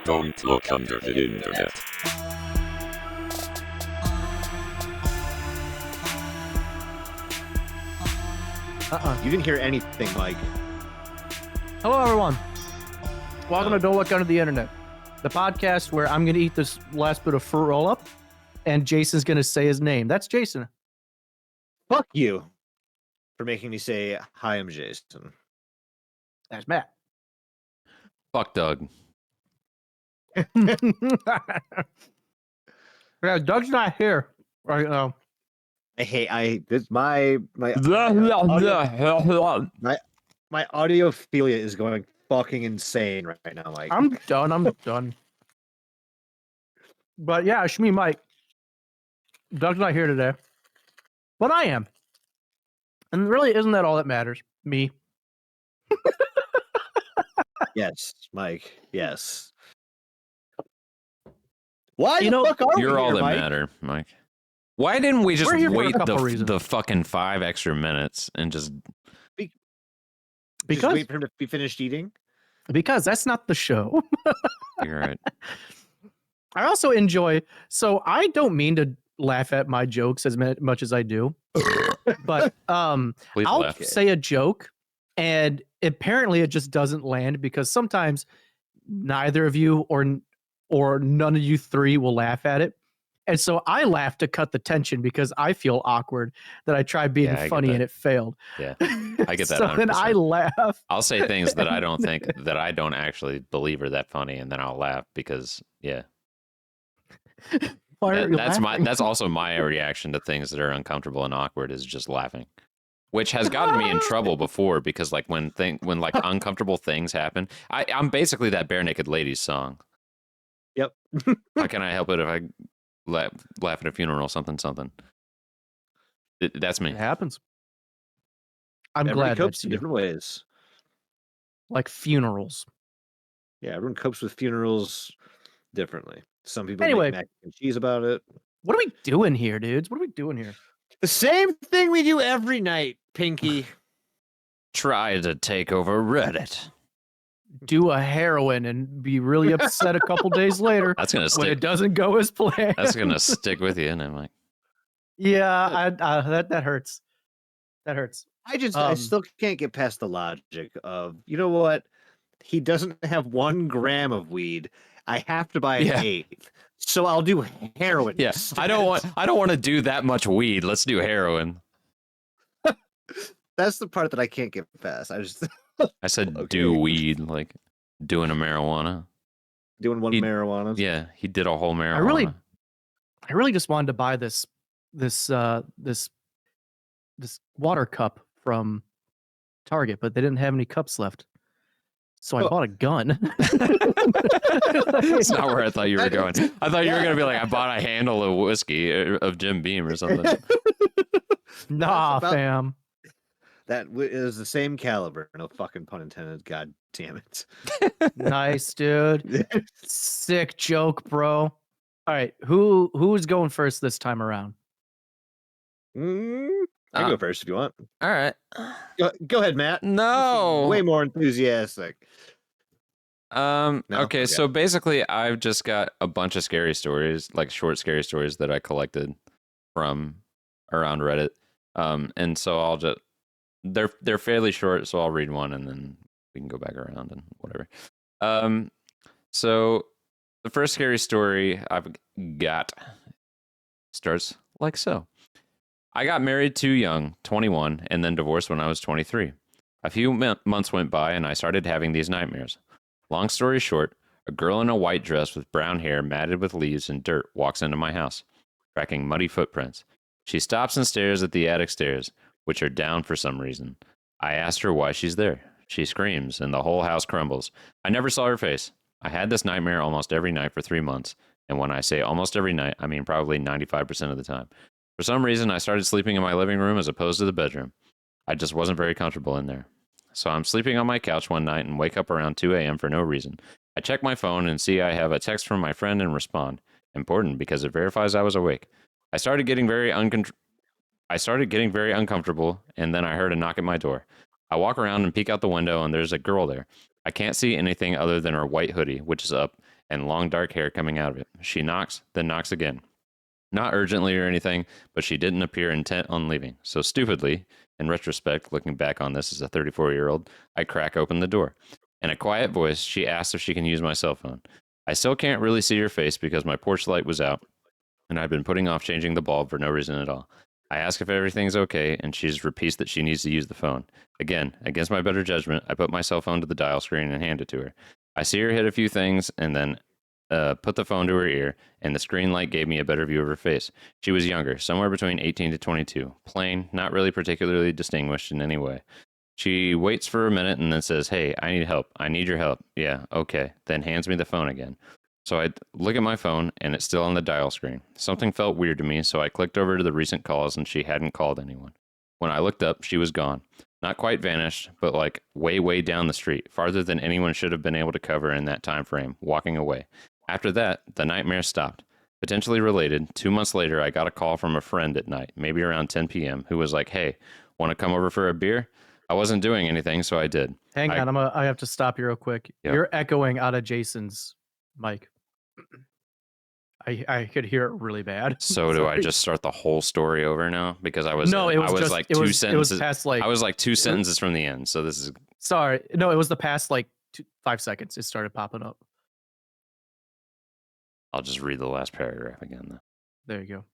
Don't look under the internet. You didn't hear anything, Mike. Hello, everyone. Welcome to Don't Look Under the Internet, the podcast where I'm going to eat this last bit of fruit roll-up, and Jason's going to say his name. That's Jason. Fuck you for making me say, hi, I'm Jason. That's Matt. Fuck Doug. Yeah, Doug's not here right now. This my audiophilia is going fucking insane right now, Mike. I'm done. But yeah, it's me, Mike. Doug's not here today, but I am. And really, isn't that all that matters? Me. Yes, Mike. Yes. Why the fuck are You're we all here, that Mike? matter, Mike. Why didn't we just We're here for a wait couple reasons. the fucking 5 extra minutes and just... Just Because wait for him to be finished eating? because that's not the show. You're right. I also enjoy, so I don't mean to laugh at my jokes as much as I do, but Please I'll laugh. say a joke and apparently it just doesn't land because sometimes neither of you or none of you three will laugh at it. And so I laugh to cut the tension because I feel awkward that I tried being Yeah, I get funny that. and it failed. Yeah, I get that So then I 100%. laugh. I'll say things that I don't actually believe are that funny, and then I'll laugh because, yeah. Why are you That's laughing? also my reaction to things that are uncomfortable and awkward is just laughing. Which has gotten me in trouble before because like when like uncomfortable things happen, I'm basically that Bare Naked Ladies song. Yep. How can I help it if I laugh at a funeral, something. That's me. It happens. I'm Everybody glad copes that's in you. different ways. Like funerals. Yeah, everyone copes with funerals differently. Some people Anyway. make mac and cheese about it. What are we doing here, dudes? What are we doing here? The same thing we do every night, Pinky. Try to take over Reddit. Do a heroin and be really upset a couple days later That's gonna when it stick. doesn't go as planned. That's gonna stick with you, and I'm like, Yeah, that hurts. That hurts. I still can't get past the logic of, you know what? He doesn't have 1 gram of weed. I have to buy an Yeah. eighth. So I'll do heroin. yeah, I don't want to do that much weed. Let's do heroin. That's the part that I can't get past. I just I said Okay. do weed, like doing a marijuana. doing one He- marijuana. Yeah, he did a whole marijuana. I really just wanted to buy this water cup from Target, but they didn't have any cups left. So I Oh. bought a gun. That's not where I thought you were going. I thought you were gonna be like, I bought a handle of whiskey of Jim Beam or something. Nah, about- fam. That is the same caliber. No fucking pun intended. God damn it. Nice, dude. Sick joke, bro. All right, who's going first this time around? I can go first if you want. All right. Go ahead, Matt. No. Way more enthusiastic. No, Okay, okay. so basically I've just got a bunch of scary stories, like short scary stories that I collected from around Reddit. And so I'll just they're fairly short, so I'll read one and then we can go back around and whatever. So the first scary story I've got starts like so. I got married too young, 21, and then divorced when I was 23. A few months went by and I started having these nightmares. Long story short, a girl in a white dress with brown hair matted with leaves and dirt walks into my house, tracking muddy footprints. She stops and stares at the attic stairs, which are down for some reason. I asked her why she's there. She screams, and the whole house crumbles. I never saw her face. I had this nightmare almost every night for 3 months, and when I say almost every night, I mean probably 95% of the time. For some reason, I started sleeping in my living room as opposed to the bedroom. I just wasn't very comfortable in there. So I'm sleeping on my couch one night and wake up around 2 a.m. for no reason. I check my phone and see I have a text from my friend and respond. Important because it verifies I was awake. I started getting very uncomfortable, and then I heard a knock at my door. I walk around and peek out the window, and there's a girl there. I can't see anything other than her white hoodie, which is up, and long dark hair coming out of it. She knocks, then knocks again. Not urgently or anything, but she didn't appear intent on leaving. So stupidly, in retrospect, looking back on this as a 34-year-old, I crack open the door. In a quiet voice, she asks if she can use my cell phone. I still can't really see her face because my porch light was out, and I've been putting off changing the bulb for no reason at all. I ask if everything's okay, and she just repeats that she needs to use the phone. Again, against my better judgment, I put my cell phone to the dial screen and hand it to her. I see her hit a few things and then put the phone to her ear, and the screen light gave me a better view of her face. She was younger, somewhere between 18 to 22. Plain, not really particularly distinguished in any way. She waits for a minute and then says, "Hey, I need help. I need your help." "Yeah, okay." Then hands me the phone again. So I look at my phone, and it's still on the dial screen. Something felt weird to me, so I clicked over to the recent calls, and she hadn't called anyone. When I looked up, she was gone. Not quite vanished, but like way, way down the street, farther than anyone should have been able to cover in that time frame, walking away. After that, the nightmare stopped. Potentially related, 2 months later, I got a call from a friend at night, maybe around 10 p.m., who was like, "Hey, want to come over for a beer?" I wasn't doing anything, so I did. Hang on, I have to stop you real quick. Yeah. You're echoing out of Jason's mic. I could hear it really bad. So do I Sorry. just start the whole story over now? Because I was No, it was I was just like it two was, sentences. It was past like I was like two sentences from the end. So this is sorry. No, it was the past like 5 seconds. It started popping up. I'll just read the last paragraph again though. There you go.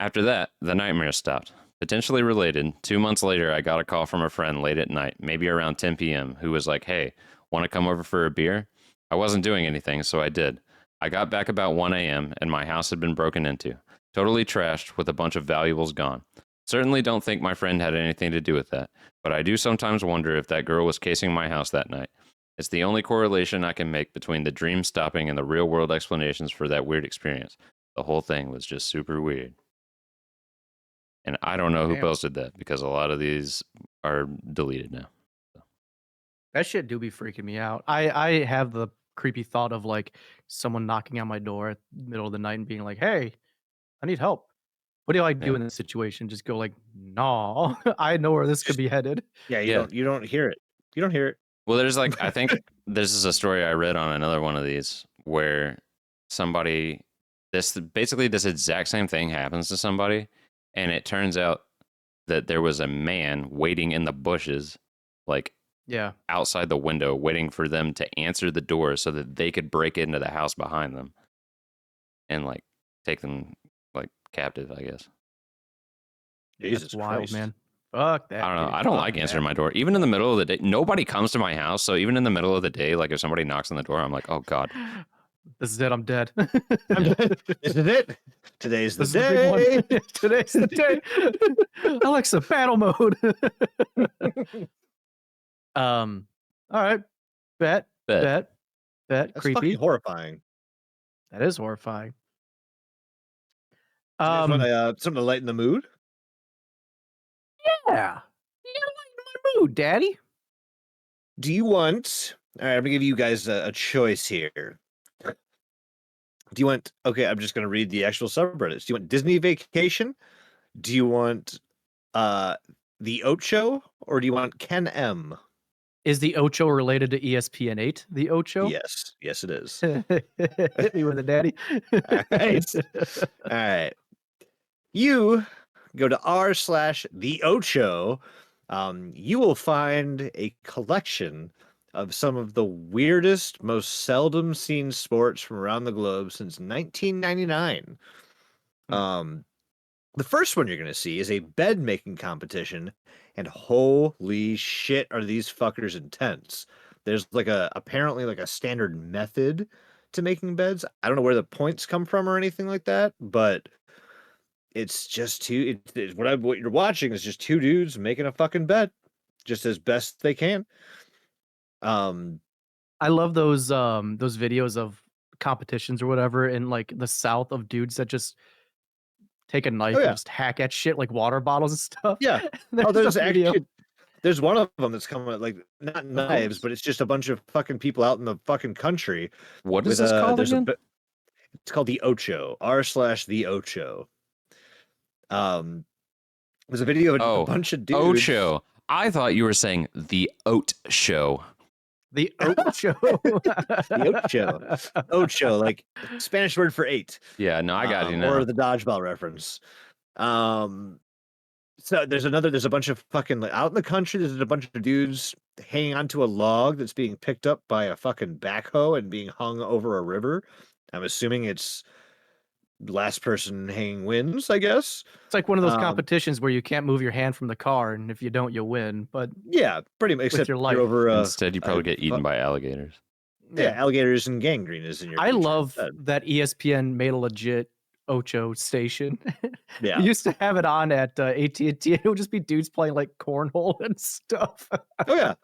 After that, the nightmare stopped. Potentially related, 2 months later, I got a call from a friend late at night, maybe around 10 p.m., who was like, "Hey, want to come over for a beer?" I wasn't doing anything, so I did. I got back about 1 a.m., and my house had been broken into. Totally trashed, with a bunch of valuables gone. Certainly don't think my friend had anything to do with that, but I do sometimes wonder if that girl was casing my house that night. It's the only correlation I can make between the dream stopping and the real-world explanations for that weird experience. The whole thing was just super weird. And I don't know who Damn. posted that because a lot of these are deleted now. That shit do be freaking me out. I have the creepy thought of like someone knocking on my door at the middle of the night and being like, "Hey, I need help." What do I do Yeah. in this situation? Just go like, "No, I know where this could be headed." Yeah, Yeah. you don't hear it. You don't hear it. Well, there's like, I think this is a story I read on another one of these where somebody, this exact same thing happens to somebody. And it turns out that there was a man waiting in the bushes, like Yeah. outside the window, waiting for them to answer the door so that they could break into the house behind them and like take them like captive, I guess. Jesus That's wild, Christ. man. Fuck that. I don't know. dude. I don't Fuck like answering that. my door. Even in the middle of the day, nobody comes to my house. So even in the middle of the day, like if somebody knocks on the door, I'm like, "Oh God." This is it. I'm dead. This is it. Today's the This is the big day. one. Today's the day. Alexa, battle mode. All right. Bet. Bet. That's Creepy. fucking horrifying. That is horrifying. You guys want something to lighten the mood? Yeah. You gotta lighten my mood, Daddy. Do you want? All right, I'm gonna give you guys a choice here. Do you want? Okay, I'm just gonna read the actual subreddits. Do you want Disney Vacation? Do you want the Ocho, or do you want Ken M? Is the Ocho related to ESPN 8? The Ocho? Yes, yes, it is. Hit me with it, Daddy. All right. All right. You go to r/the Ocho. You will find a collection of some of the weirdest, most seldom seen sports from around the globe since 1999. The first one you're going to see is a bed making competition, and holy shit, are these fuckers intense! There's like apparently like a standard method to making beds. I don't know where the points come from or anything like that, but it's just what you're watching is just two dudes making a fucking bed, just as best they can. I love those videos of competitions or whatever in like the South of dudes that just take a knife yeah. and just hack at shit like water bottles and stuff. Yeah. There's There's a video. actually There's one of them that's coming like not knives, course. but it's just a bunch of fucking people out in the fucking country. What is With this called there's again? it's called the Ocho, r/the Ocho. There's a video of a Oh, bunch of dudes. Ocho. I thought you were saying the Oat Show. The Ocho. The Ocho. Ocho, like Spanish word for 8. Yeah, no, I got you now. Or the dodgeball reference. So there's a bunch of fucking like, out in the country. There's a bunch of dudes hanging onto a log that's being picked up by a fucking backhoe and being hung over a river. I'm assuming it's last person hanging wins, I guess. It's like one of those competitions where you can't move your hand from the car, and if you don't, you win. But yeah, pretty much. Except your life. you're over. Instead, you probably get eaten by alligators. Yeah, alligators and gangrene is in your. I future love instead. that ESPN made a legit Ocho station. Yeah. We used to have it on at AT&T. It would just be dudes playing like cornhole and stuff. Oh yeah,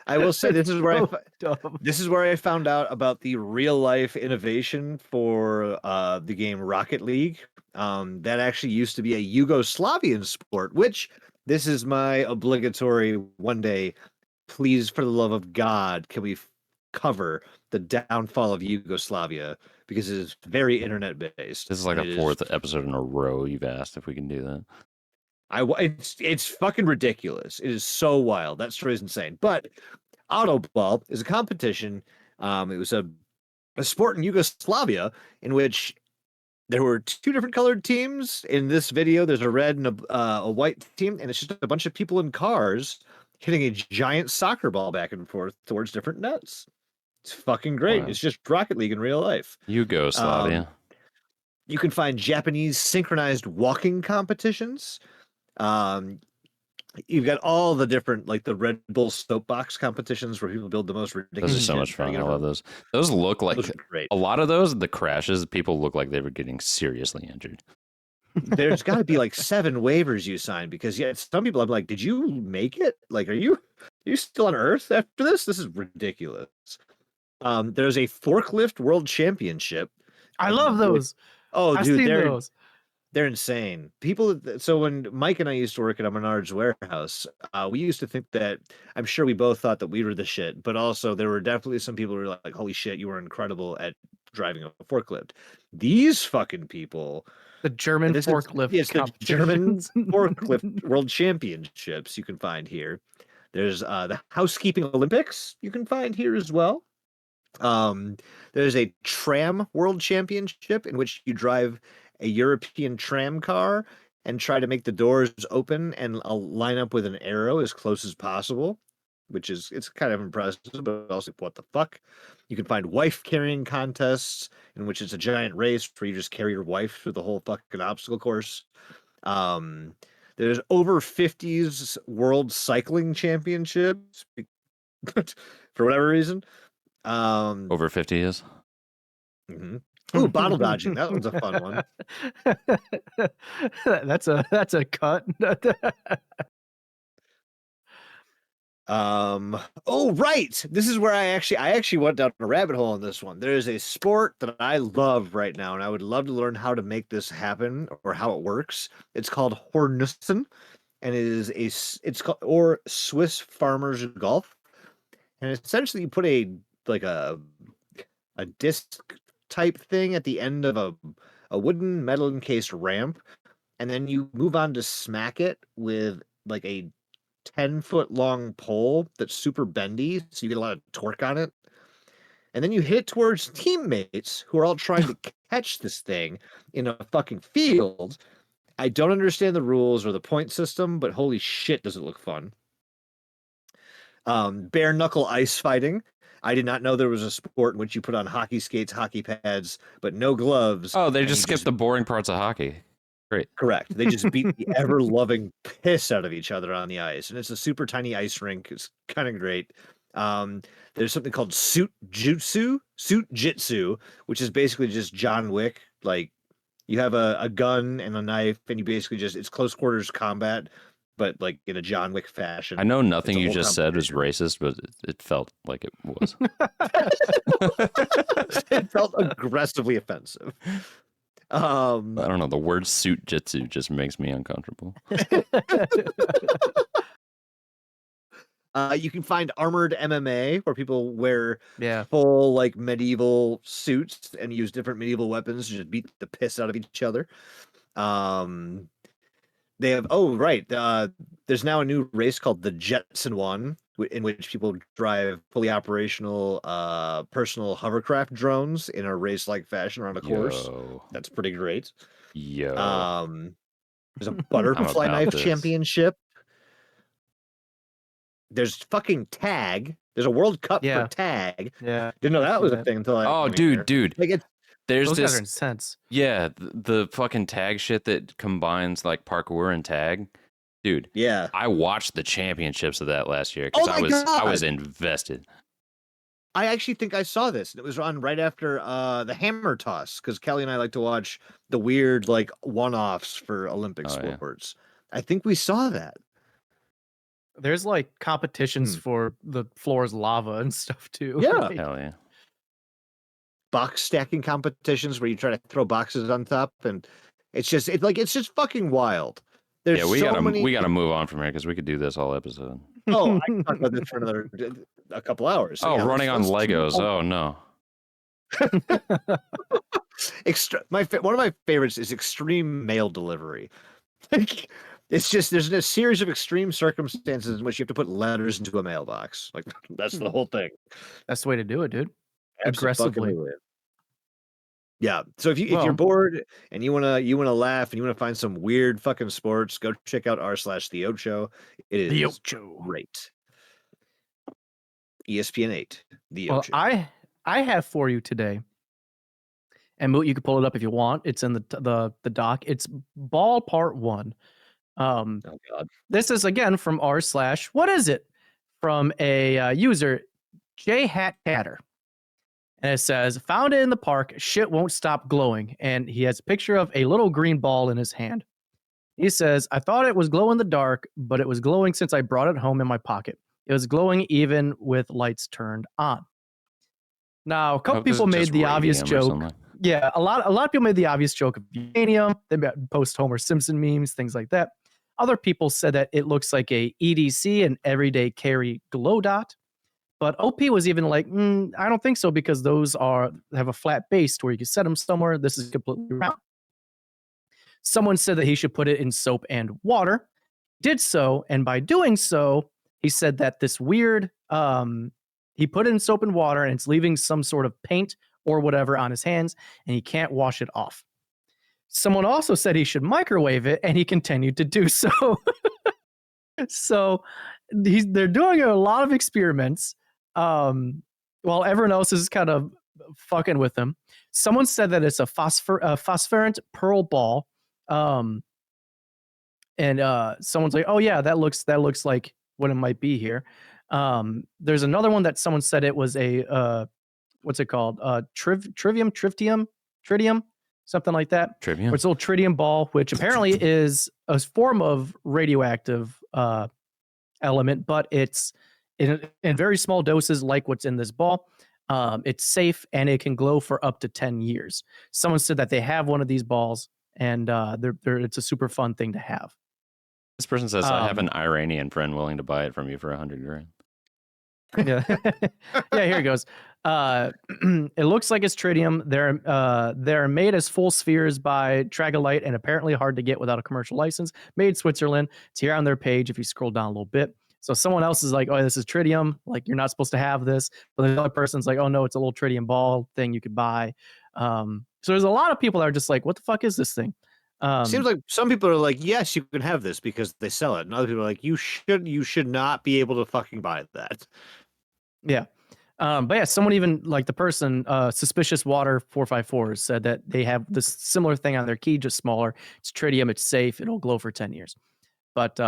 I will say this is where Dumb. this is where I found out about the real life innovation for the game Rocket League. That actually used to be a Yugoslavian sport, which this is my obligatory one day. Please, for the love of God, can we cover the downfall of Yugoslavia, because it is very internet based. This is like a fourth episode in a row you've asked if we can do that. It's fucking ridiculous. It is so wild. That story is insane. But Autoball is a competition. It was a sport in Yugoslavia in which there were 2 different colored teams. In this video, there's a red and a white team, and it's just a bunch of people in cars hitting a giant soccer ball back and forth towards different nets. It's fucking great. Wow. It's just Rocket League in real life. Yugoslavia. You can find Japanese synchronized walking competitions. You've got all the different, like the Red Bull soapbox competitions where people build the most ridiculous. Those are so much fun. I love those. Those look like great. A lot of those, the crashes, people look like they were getting seriously injured. There's got to be like 7 waivers you signed, because some people I'm like, did you make it? Like, are you still on Earth after this? This is ridiculous. There's a forklift world championship. I love those. Oh, I've dude, seen those. They're insane. People. So when Mike and I used to work at a Menards warehouse, we used to think that, I'm sure we both thought that we were the shit, but also there were definitely some people who were like, holy shit, you were incredible at driving a forklift. These fucking people. The German forklift. Yes, the German forklift world championships you can find here. There's the housekeeping Olympics you can find here as well. There's a tram world championship in which you drive a European tram car and try to make the doors open and line up with an arrow as close as possible, which is, it's kind of impressive, but also what the fuck. You can find wife carrying contests in which it's a giant race where you just carry your wife through the whole fucking obstacle course. There's over 50s world cycling championships for whatever reason. Over 50 is. Mm-hmm. Ooh, bottle dodging. That one's a fun one. That's a cut. Oh, right. This is where I actually went down a rabbit hole on this one. There is a sport that I love right now, and I would love to learn how to make this happen or how it works. It's called Hornussen, and it's called, or Swiss Farmers Golf. And essentially you put a disc type thing at the end of a wooden metal encased ramp, and then you move on to smack it with like a 10-foot long pole that's super bendy, so you get a lot of torque on it. And then you hit it towards teammates who are all trying to catch this thing in a fucking field. I don't understand the rules or the point system, but holy shit, does it look fun. Bare knuckle ice fighting. I did not know there was a sport in which you put on hockey skates, hockey pads, but no gloves. Oh, they just skipped the boring parts of hockey. Great. Correct. They just beat the ever-loving piss out of each other on the ice. And it's a super tiny ice rink. It's kind of great. There's something called suit jitsu, which is basically just John Wick. Like, you have a gun and a knife, and you basically it's close quarters combat, but like in a John Wick fashion. I know nothing you just said was racist, but it felt like it was. It felt aggressively offensive. I don't know. The word suit jitsu just makes me uncomfortable. You can find armored MMA where people wear Yeah. full like medieval suits and use different medieval weapons to just beat the piss out of each other. They have there's now a new race called the Jetson One, in which people drive fully operational personal hovercraft drones in a race-like fashion around a course. Yo. That's pretty great. Yo. There's a butterfly about knife this. championship. There's fucking tag. There's a World Cup Yeah. for tag. Yeah. Didn't know I that see was a that. thing until I Oh, came here. dude. Like it's There's Those guys are this, intense. yeah, the fucking tag shit that combines like parkour and tag. Dude, yeah. I watched the championships of that last year because Oh my I was God. invested. I actually think I saw this. It was on right after the hammer toss because Kelly and I like to watch the weird like one-offs for Olympic Oh, yeah. sports. I think we saw that. There's like competitions Hmm. for the floor's lava and stuff too. Yeah. Like, Hell yeah. Box stacking competitions where you try to throw boxes on top, and it's just fucking wild. There's Yeah, we so many. gotta move on from here because we could do this whole episode. Oh, I can talk about this for another a couple hours. So Oh, yeah, running on let's Legos. keep- Oh no. One of my favorites is extreme mail delivery. Like, it's just there's a series of extreme circumstances in which you have to put letters into a mailbox. Like that's the whole thing. that's the way to do it, dude. Aggressively. Abso-fucking-lutely. Yeah. So if Well- you're bored and you wanna laugh and you wanna find some weird fucking sports, go check out r/The Ocho. It is The Ocho. great. ESPN 8. The Well, Ocho. I have for you today, and Moot, you can pull it up if you want. It's in the doc. It's Ball Part 1. Oh God. This is again from r/ what is it? From a user, J Hat Catter. And it says, found it in the park, shit won't stop glowing. And he has a picture of a little green ball in his hand. He says, I thought it was glow in the dark, but it was glowing since I brought it home in my pocket. It was glowing even with lights turned on. Now, a couple people made the obvious joke. Yeah, a lot of people made the obvious joke of uranium. They post Homer Simpson memes, things like that. Other people said that it looks like a EDC, an everyday carry glow dot. But OP was even like, I don't think so because those have a flat base to where you can set them somewhere. This is completely round. Someone said that he should put it in soap and water. Did so, and by doing so, he said that this weird, he put it in soap and water, and it's leaving some sort of paint or whatever on his hands, and he can't wash it off. Someone also said he should microwave it, and he continued to do so. So they're doing a lot of experiments while everyone else is kind of fucking with him. Someone said that it's a phosphorescent pearl ball. And someone's like, oh yeah, that looks like what it might be here. There's another one that someone said it was a what's it called? Tritium, something like that. Trivia. It's a little tritium ball, which apparently is a form of radioactive element, but it's in very small doses, like what's in this ball. It's safe and it can glow for up to 10 years. Someone said that they have one of these balls, and it's a super fun thing to have. This person says, I have an Iranian friend willing to buy it from you for $100,000. Yeah, yeah. Here it goes. It looks like it's tritium. They're made as full spheres by Tragolite, and apparently hard to get without a commercial license. Made in Switzerland. It's here on their page if you scroll down a little bit. So someone else is like, "Oh, this is tritium. Like you're not supposed to have this." But the other person's like, "Oh no, it's a little tritium ball thing you could buy." So there's a lot of people that are just like, "What the fuck is this thing?" Seems like some people are like, yes, you can have this because they sell it, and other people are like, you should not be able to fucking buy that. Yeah. But yeah, someone even like the person, Suspicious Water 454 said that they have this similar thing on their key, just smaller. It's tritium. It's safe. It'll glow for 10 years. But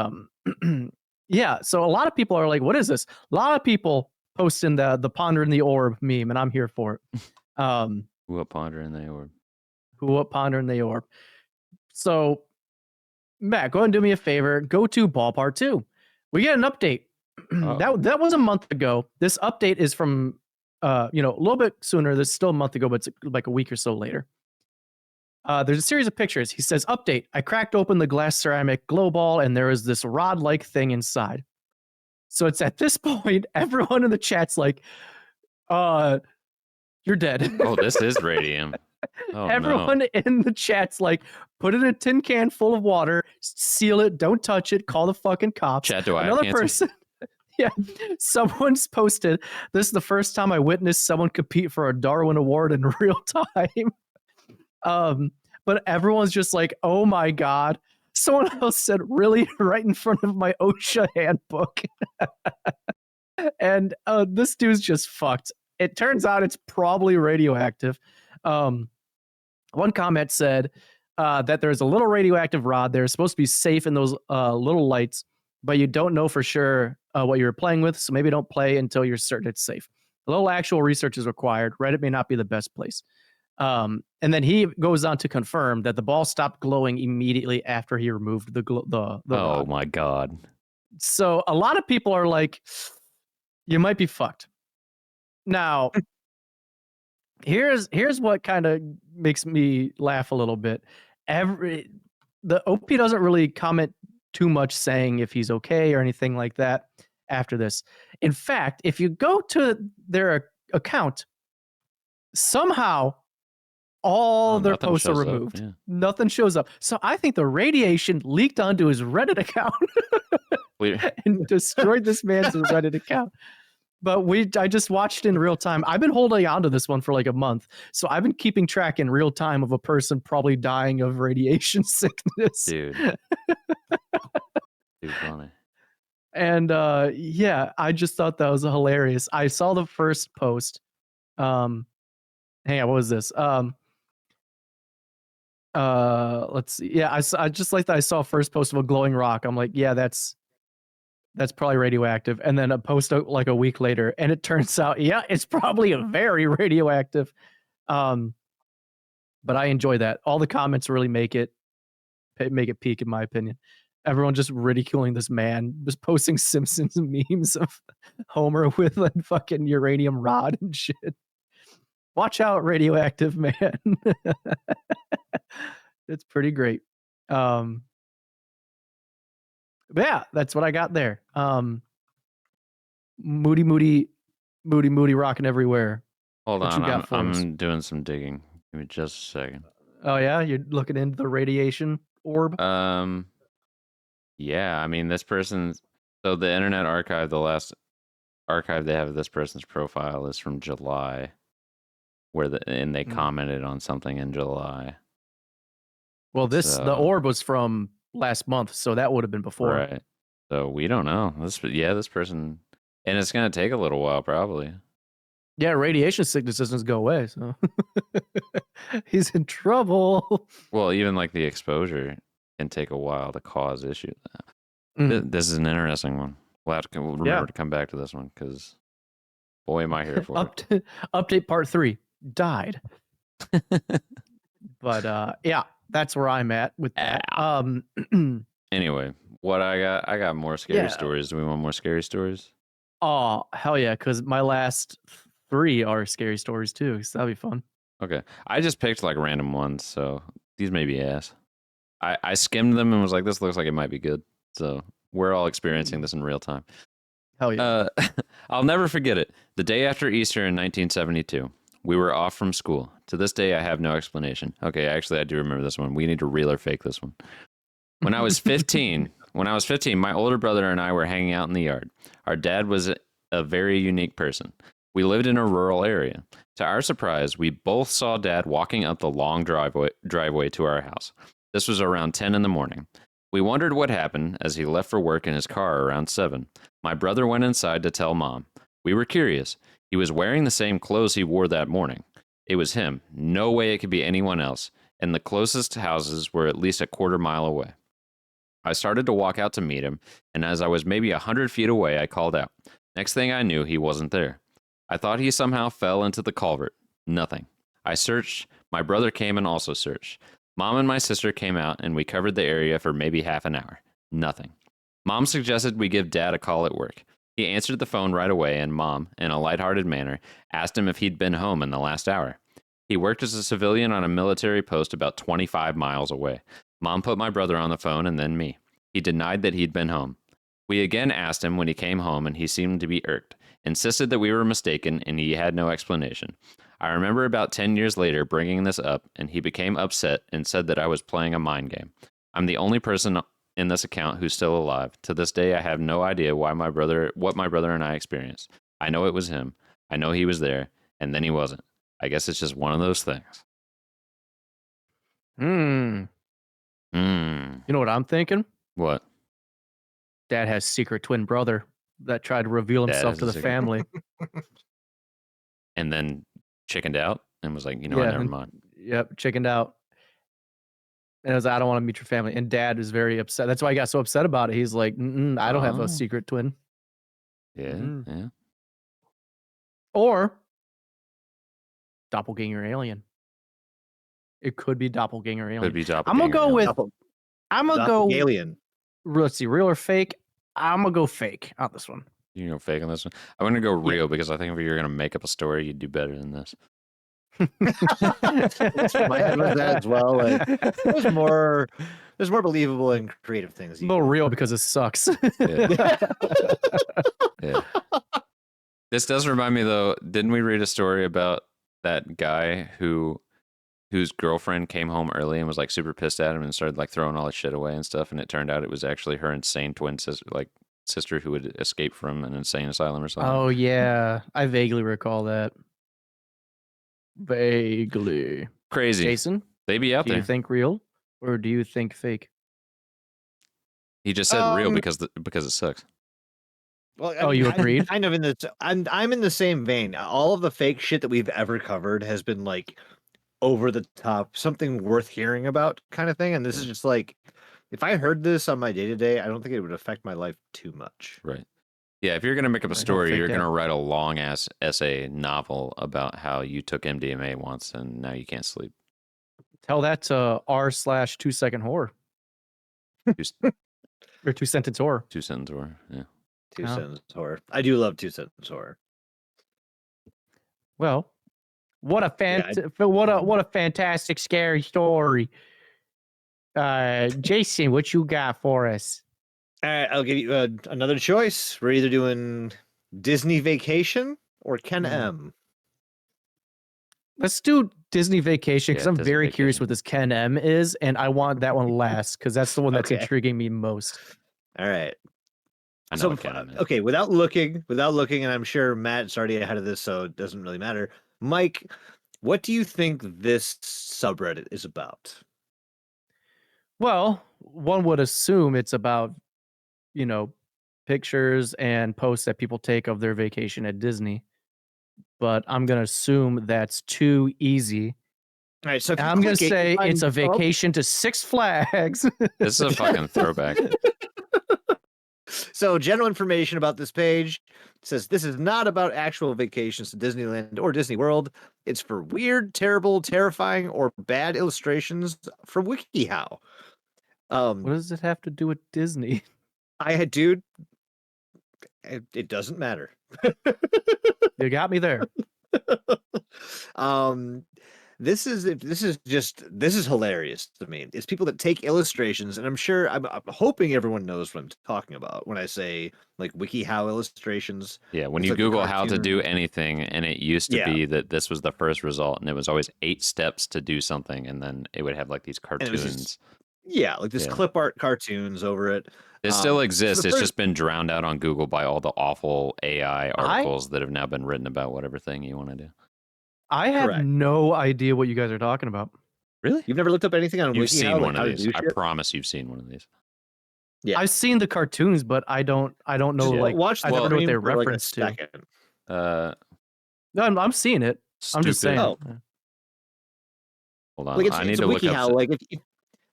yeah, so a lot of people are like, what is this? A lot of people posting the ponder in the orb meme, and I'm here for it. What ponder in the orb? What ponder in the orb? So Matt, go ahead and do me a favor. Go to Ball Part 2. We get an update. That was a month ago. This update is from a little bit sooner. This is still a month ago, but it's like a week or so later. There's a series of pictures. He says, update. I cracked open the glass ceramic glow ball, and there is this rod-like thing inside. So it's at this point, everyone in the chat's like, you're dead. Oh, this is radium. Oh, Everyone in the chat's like, put it in a tin can full of water, seal it, don't touch it, call the fucking cops. Chat, do I have Another cancer? person, yeah, someone's posted, this is the first time I witnessed someone compete for a Darwin Award in real time. But everyone's just like, oh my God. Someone else said, really, right in front of my OSHA handbook. And this dude's just fucked. It turns out it's probably radioactive. One comment said that there's a little radioactive rod there. It's supposed to be safe in those little lights, but you don't know for sure what you're playing with, so maybe don't play until you're certain it's safe. A little actual research is required. Reddit may not be the best place. And then he goes on to confirm that the ball stopped glowing immediately after he removed the Oh rod. my God. So a lot of people are like, you might be fucked. Now, here's what kind of makes me laugh a little bit. The OP doesn't really comment too much saying if he's okay or anything like that after this. In fact, if you go to their account, somehow all their nothing posts are shows up, removed. yeah. Nothing shows up. So I think the radiation leaked onto his Reddit account and destroyed this man's Reddit account. But I just watched in real time. I've been holding on to this one for like a month. So I've been keeping track in real time of a person probably dying of radiation sickness. Dude. Too funny. And yeah, I just thought that was hilarious. I saw the first post. Hang on, what was this? Let's see. Yeah, I just like that I saw a first post of a glowing rock. I'm like, yeah, that's probably radioactive. And then a post like a week later, and it turns out, yeah, it's probably a very radioactive. But I enjoy that. All the comments really make it peak, in my opinion. Everyone just ridiculing this man, just posting Simpsons memes of Homer with a fucking uranium rod and shit. Watch out, radioactive man. It's pretty great. But yeah, that's what I got there. Moody rocking everywhere. Hold What on, you got for us? I'm doing some digging. Give me just a second. Oh yeah, you're looking into the radiation orb. Yeah, I mean, this person's, so the Internet Archive, the last archive they have of this person's profile is from July, and they commented on something in July. Well, the orb was from last month, so that would have been before. Right. So we don't know. This person, and it's gonna take a little while, probably. Yeah, radiation sickness doesn't go away, so he's in trouble. Well, even like the exposure can take a while to cause issues. This is an interesting one. We'll have to remember to come back to this one because, boy, am I here for it. Update part 3 died. But yeah, that's where I'm at with that. Anyway, what I got more scary stories. Do we want more scary stories? Oh, hell yeah, because my last 3 are scary stories too, so that'll be fun. Okay. I just picked like random ones, so these may be ass. I skimmed them and was like, this looks like it might be good. So we're all experiencing this in real time. Hell yeah. I'll never forget it. The day after Easter in 1972, we were off from school. To this day, I have no explanation. Okay, actually, I do remember this one. We need to real or fake this one. When I was 15, my older brother and I were hanging out in the yard. Our dad was a very unique person. We lived in a rural area. To our surprise, we both saw Dad walking up the long driveway to our house. This was around 10 in the morning. We wondered what happened as he left for work in his car around 7. My brother went inside to tell Mom. We were curious. He was wearing the same clothes he wore that morning. It was him. No way it could be anyone else. And the closest houses were at least a quarter mile away. I started to walk out to meet him, and as I was maybe 100 feet away, I called out. Next thing I knew, he wasn't there. I thought he somehow fell into the culvert. Nothing. I searched. My brother came and also searched. Mom and my sister came out, and we covered the area for maybe half an hour. Nothing. Mom suggested we give Dad a call at work. He answered the phone right away, and Mom, in a lighthearted manner, asked him if he'd been home in the last hour. He worked as a civilian on a military post about 25 miles away. Mom put my brother on the phone and then me. He denied that he'd been home. We again asked him when he came home, and he seemed to be irked, insisted that we were mistaken, and he had no explanation. I remember about 10 years later bringing this up, and he became upset and said that I was playing a mind game. I'm the only person in this account who's still alive. To this day, I have no idea what my brother and I experienced. I know it was him. I know he was there, and then he wasn't. I guess it's just one of those things. You know what I'm thinking? What? Dad has secret twin brother that tried to reveal Dad himself has to a the secret- family. And then chickened out and was like, you know Yeah, what, never and- mind. Yep, chickened out. And I was, I don't want to meet your family. And Dad is very upset. That's why he got so upset about it. He's like, I don't have Oh. a secret twin. Yeah, yeah. Or doppelganger alien. It could be doppelganger alien. Could be I'm doppelganger. gonna go with. Doppel- I'm gonna go. Alien. Let's see, real or fake. I'm gonna go fake on this one. You know, fake on this one. I'm gonna go real because I think if you're gonna make up a story, you'd do better than this. My head was that as well. Like, there's more believable and creative things. More real because it sucks. Yeah. Yeah. This does remind me though, didn't we read a story about that guy whose girlfriend came home early and was like super pissed at him and started like throwing all his shit away and stuff, and it turned out it was actually her insane twin sister who had escaped from an insane asylum or something. Oh yeah, I vaguely recall that. Vaguely. Crazy. Jason, They be out do you there. think real or do you think fake? He just said real Um, because it sucks. Well, Oh, you agreed? Kind of in the. I'm in the same vein. All of the fake shit that we've ever covered has been like over the top, something worth hearing about kind of thing. And this is just like, if I heard this on my day to day, I don't think it would affect my life too much. Right. Yeah, if you're going to make up a I don't story, think you're that- going to write a long ass essay novel about how you took MDMA once and now you can't sleep. Tell that to r/2 second horror Two, or 2 sentence horror. 2 sentence or yeah. Two Oh. sentence horror. I do love 2 sentence horror. Well, what a Yeah, what a fantastic scary story. Jason, what you got for us? All right, I'll give you another choice. We're either doing Disney Vacation or Ken Mhm. M. Let's do Disney Vacation because Yeah, I'm Disney very curious Vacation. what this Ken M is, and I want that one last because that's the one that's Okay. intriguing me most. All right. I know So, what kind of okay, without looking, and I'm sure Matt's already ahead of this, so it doesn't really matter. Mike, what do you think this subreddit is about? Well, one would assume it's about, pictures and posts that people take of their vacation at Disney. But I'm going to assume that's too easy. All right, so if And you I'm going to click it, say you it's a find- vacation to Six Flags. This is a fucking throwback. So, general information about this page says this is not about actual vacations to Disneyland or Disney World. It's for weird, terrible, terrifying, or bad illustrations from WikiHow. What does it have to do with Disney? Dude, it doesn't matter. You got me there. This is hilarious to me. It's people that take illustrations, and I'm hoping everyone knows what I'm talking about when I say like WikiHow illustrations. Yeah, when It's you like the Google how to cartoon. do anything, and it used to Yeah. be that this was the first result, and it was always 8 steps to do something, and then it would have like these it was just cartoons. Yeah, like this Yeah. clip art cartoons over it. It still so exists. the It's first- just been drowned out on Google by all the awful AI articles that have now been written about whatever thing you want to do. I have Correct. no idea what you guys are talking about. Really? You've never looked up anything on You've WikiHow, seen like one how of to these. do I shit? promise you've seen one of these. Yeah. I've seen the cartoons, but I don't know Just like watch the I never know what stream they for, like, a reference to. second. Uh, No, I'm seeing it. I'm just stupid. saying. Oh. Hold on. Like it's, I it's need a to look WikiHow. up. Like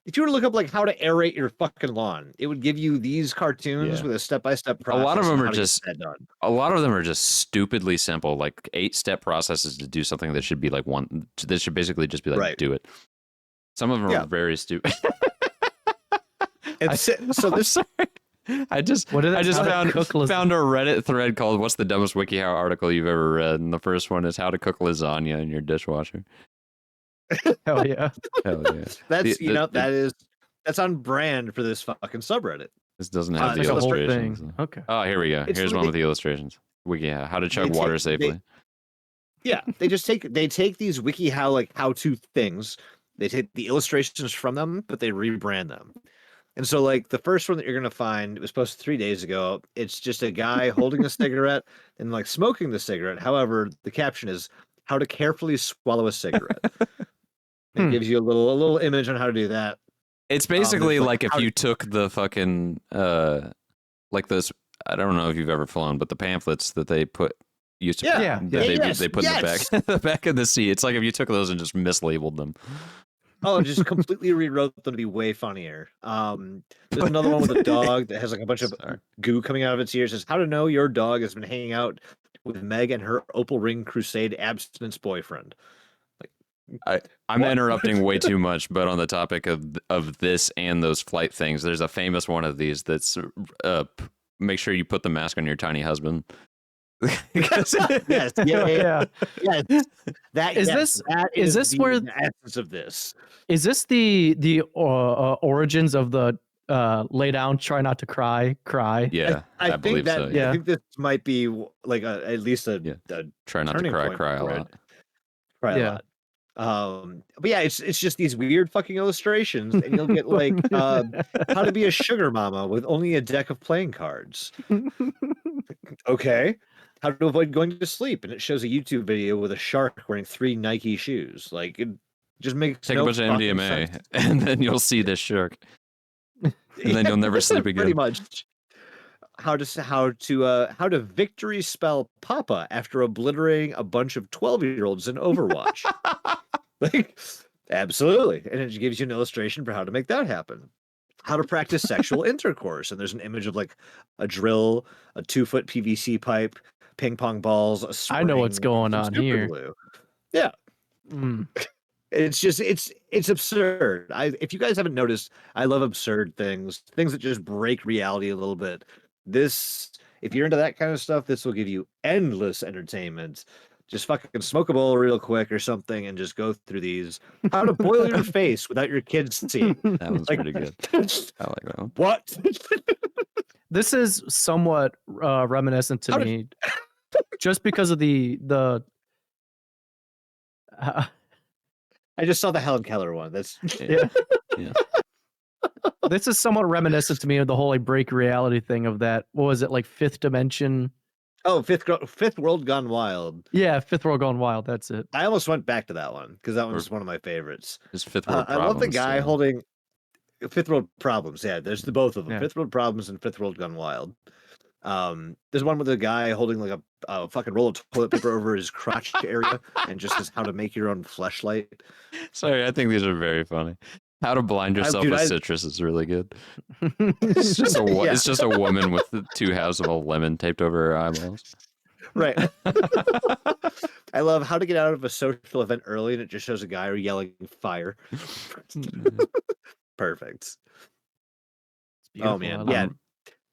if you were to look up like how to aerate your fucking lawn, it would give you these cartoons Yeah. with a step-by-step A process. lot of them on are how to get just- that done. A lot of them are just stupidly simple, like 8-step processes to do something that should be like one. That should basically just be like Right. do it. Some of them Yeah. are very stupid. It's, so I'm this sorry. I just What did it just how to found cook found a Reddit thread called "What's the dumbest WikiHow article you've ever read?" And the first one is how to cook lasagna in your dishwasher. Hell yeah. Hell yeah! that's The- the- that's on brand for this fucking subreddit. This doesn't have It's the like a whole illustrations. thing. Okay. Oh, here we go. It's Here's like one they- with the illustrations. Yeah, how to chug They water take- safely. Yeah, they take these WikiHow how to things. They take the illustrations from them, but they rebrand them. And so, like the first one that you're gonna find, it was posted 3 days ago. It's just a guy holding a cigarette and like smoking the cigarette. However, the caption is "How to carefully swallow a cigarette." It gives you a little image on how to do that. It's basically it's like if how- you took the fucking like this. I don't know if you've ever flown, but the pamphlets that they used to Yeah. they put in the back of the seat. It's like if you took those and just mislabeled them. Oh, just completely rewrote them to be way funnier. There's another one with a dog that has like a bunch of Sorry. goo coming out of its ears. It says how to know your dog has been hanging out with Meg and her Opal Ring Crusade abstinence boyfriend. I'm What? interrupting way too much, but on the topic of this and those flight things, there's a famous one of these that's make sure you put the mask on your tiny husband. Yes, Yeah. yes. That Is yes, this- that is this the where- essence of this? Is this the origins of the lay down, try not to cry? Yeah, I think believe that so. yeah. I think this might be like at least a Try not to turning cry, point cry a for it. lot. Cry a Yeah. lot. But yeah, it's just these weird fucking illustrations, and you'll get like how to be a sugar mama with only a deck of playing cards. Okay. How to avoid going to sleep, and it shows a YouTube video with a shark wearing 3 Nike shoes. Like it just makes Take no a bunch of fucking MDMA, sense. and then you'll see this shark. And then you'll never sleep Pretty again. much. How to victory spell Papa after obliterating a bunch of 12-year-olds in Overwatch. Like, absolutely. And it gives you an illustration for how to make that happen. How to practice sexual intercourse. And there's an image of like a drill, a 2-foot PVC pipe, ping pong balls, a I know what's spring, going some on super here. glue. Yeah. Mm. It's just it's absurd. If you guys haven't noticed, I love absurd things that just break reality a little bit. If you're into that kind of stuff, this will give you endless entertainment. Just fucking smoke a bowl real quick or something and just go through these. How to boil your face without your kids seeing. That one's Like, pretty good. I like that one. What? This is somewhat reminiscent to How did- me, just because of the I just saw the Helen Keller one. That's yeah. Yeah. This is somewhat reminiscent to me of the whole like break reality thing of that. What was it, like Fifth Dimension? Fifth World Gone Wild. Yeah, Fifth World Gone Wild. That's it. I almost went back to that one because that one's one of my favorites. It's fifth world I love the problems, guy so- holding Fifth World Problems. Yeah, there's the both of them. Yeah. Fifth World Problems and Fifth World Gone Wild. There's one with a guy holding like a fucking roll of toilet paper over his crotch area and just says how to make your own fleshlight. Sorry, I think these are very funny. How to blind yourself dude, with I- citrus is really good. It's just a Yeah. it's just a woman with the 2 halves of a lemon taped over her eyeballs. Right. I love how to get out of a social event early and it just shows a guy yelling fire. Perfect. Oh Beautiful, man, I love yeah.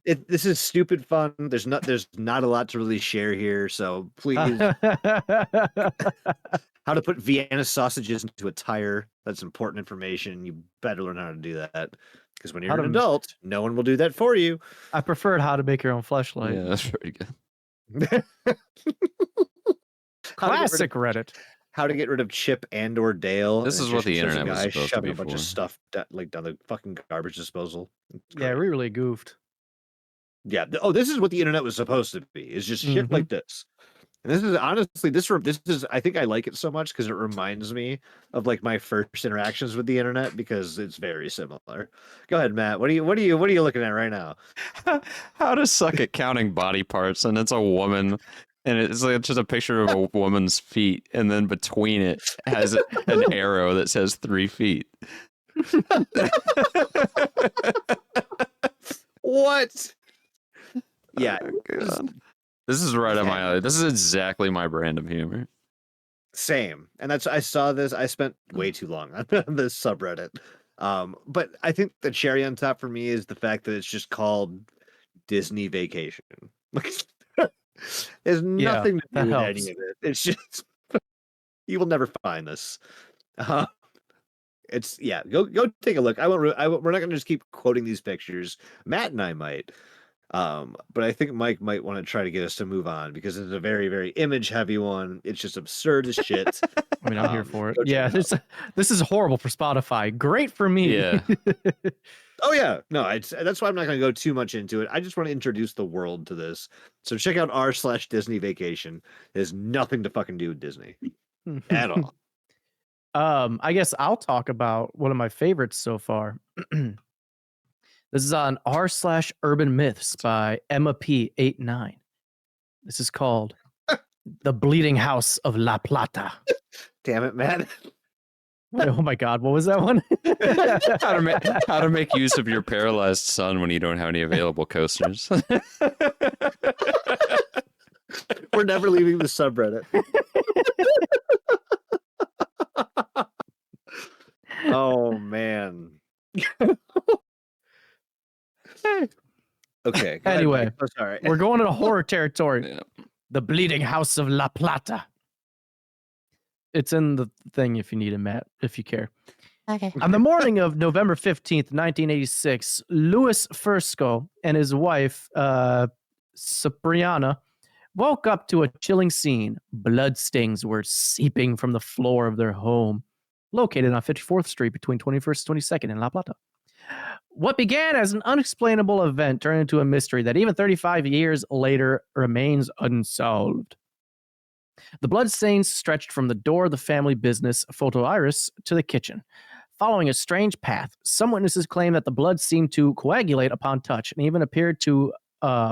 it. This is stupid fun. There's not a lot to really share here, so please. How to put Vienna sausages into a tire. That's important information. You better learn how to do that. Because when you're How an to- adult, no one will do that for you. I preferred how to make your own fleshlight. Yeah, that's pretty good. Classic Reddit. How to get rid of Chip and or Dale. This and is it what just the shows a internet was guy supposed to shoving be a bunch of for. stuff down the fucking garbage disposal. It's Yeah, great. we really goofed. Yeah. Oh, this is what the internet was supposed to be. Is just shit Mhm. like this. And this is honestly this is I think I like it so much because it reminds me of like my first interactions with the internet because it's very similar. Go ahead, Matt. What are you looking at right now? How to suck at counting body parts, and it's a woman, and it's like just a picture of a woman's feet, and then between it has an arrow that says 3 feet. What? Yeah, This is right up my Yeah. alley. This is exactly my brand of humor. same. And I saw this. I spent way too long on this subreddit. But I think the cherry on top for me is the fact that it's just called Disney Vacation. There's nothing to that do with helps. any of it. It's just you will never find this. It's go take a look. We're not gonna just keep quoting these pictures. Matt and I might. But I think Mike might want to try to get us to move on because it's a very, very image heavy one. It's just absurd as shit. I mean, I'm here for it. Go check Yeah, it out. this is horrible for Spotify. Great for me. Yeah. Oh yeah, no, that's why I'm not going to go too much into it. I just want to introduce the world to this. So check out r/Disney Vacation. It has nothing to fucking do with Disney at all. I guess I'll talk about one of my favorites so far. This is on r/Urban Myths by Emma P89. This is called The Bleeding House of La Plata. Damn it, man. Wait, oh my God, what was that one? How to make use of your paralyzed son when you don't have any available coasters. We're never leaving the subreddit. Oh man. Okay. go ahead, Anyway, Mike. Oh, sorry. We're going into horror territory. Yeah. The Bleeding House of La Plata. It's in the thing if you need it, Matt, if you care. Okay. On the morning of November 15th, 1986, Louis Fusco and his wife, Cipriana, woke up to a chilling scene. Blood stains were seeping from the floor of their home, located on 54th Street between 21st and 22nd in La Plata. What began as an unexplainable event turned into a mystery that even 35 years later remains unsolved. The bloodstains stretched from the door of the family business, Photo Iris, to the kitchen. Following a strange path, some witnesses claim that the blood seemed to coagulate upon touch and even appeared to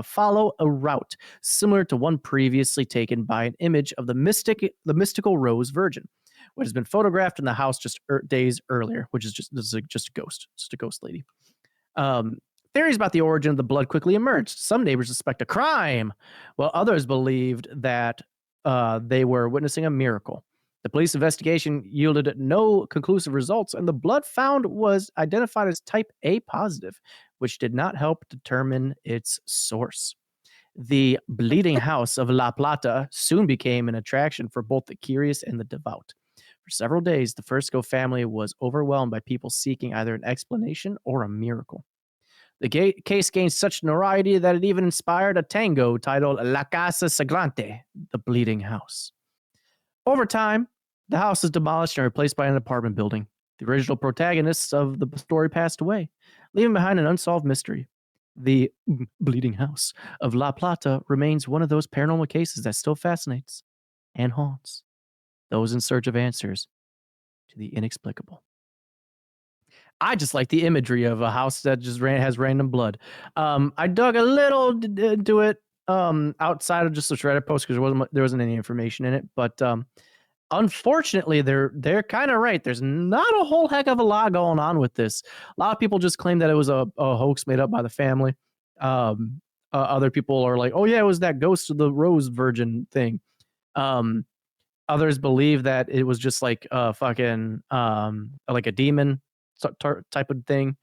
follow a route similar to one previously taken by an image of the mystical Rose Virgin, which has been photographed in the house just days earlier, which is just a ghost, just a ghost lady. Theories about the origin of the blood quickly emerged. Some neighbors suspect a crime, while others believed that they were witnessing a miracle. The police investigation yielded no conclusive results, and the blood found was identified as type A positive, which did not help determine its source. The Bleeding House of La Plata soon became an attraction for both the curious and the devout. For several days, the Fusco family was overwhelmed by people seeking either an explanation or a miracle. The case gained such notoriety that it even inspired a tango titled La Casa Sangrante, the Bleeding House. Over time, the house was demolished and replaced by an apartment building. The original protagonists of the story passed away, leaving behind an unsolved mystery. The Bleeding House of La Plata remains one of those paranormal cases that still fascinates and haunts those in search of answers to the inexplicable. I just like the imagery of a house that just has random blood. I dug a little into it outside of just the Reddit post because there wasn't any information in it. But unfortunately, they're kind of right. There's not a whole heck of a lot going on with this. A lot of people just claim that it was a hoax made up by the family. Other people are like, oh yeah, it was that ghost of the Rose Virgin thing. Others believe that it was just like a fucking like a demon type of thing.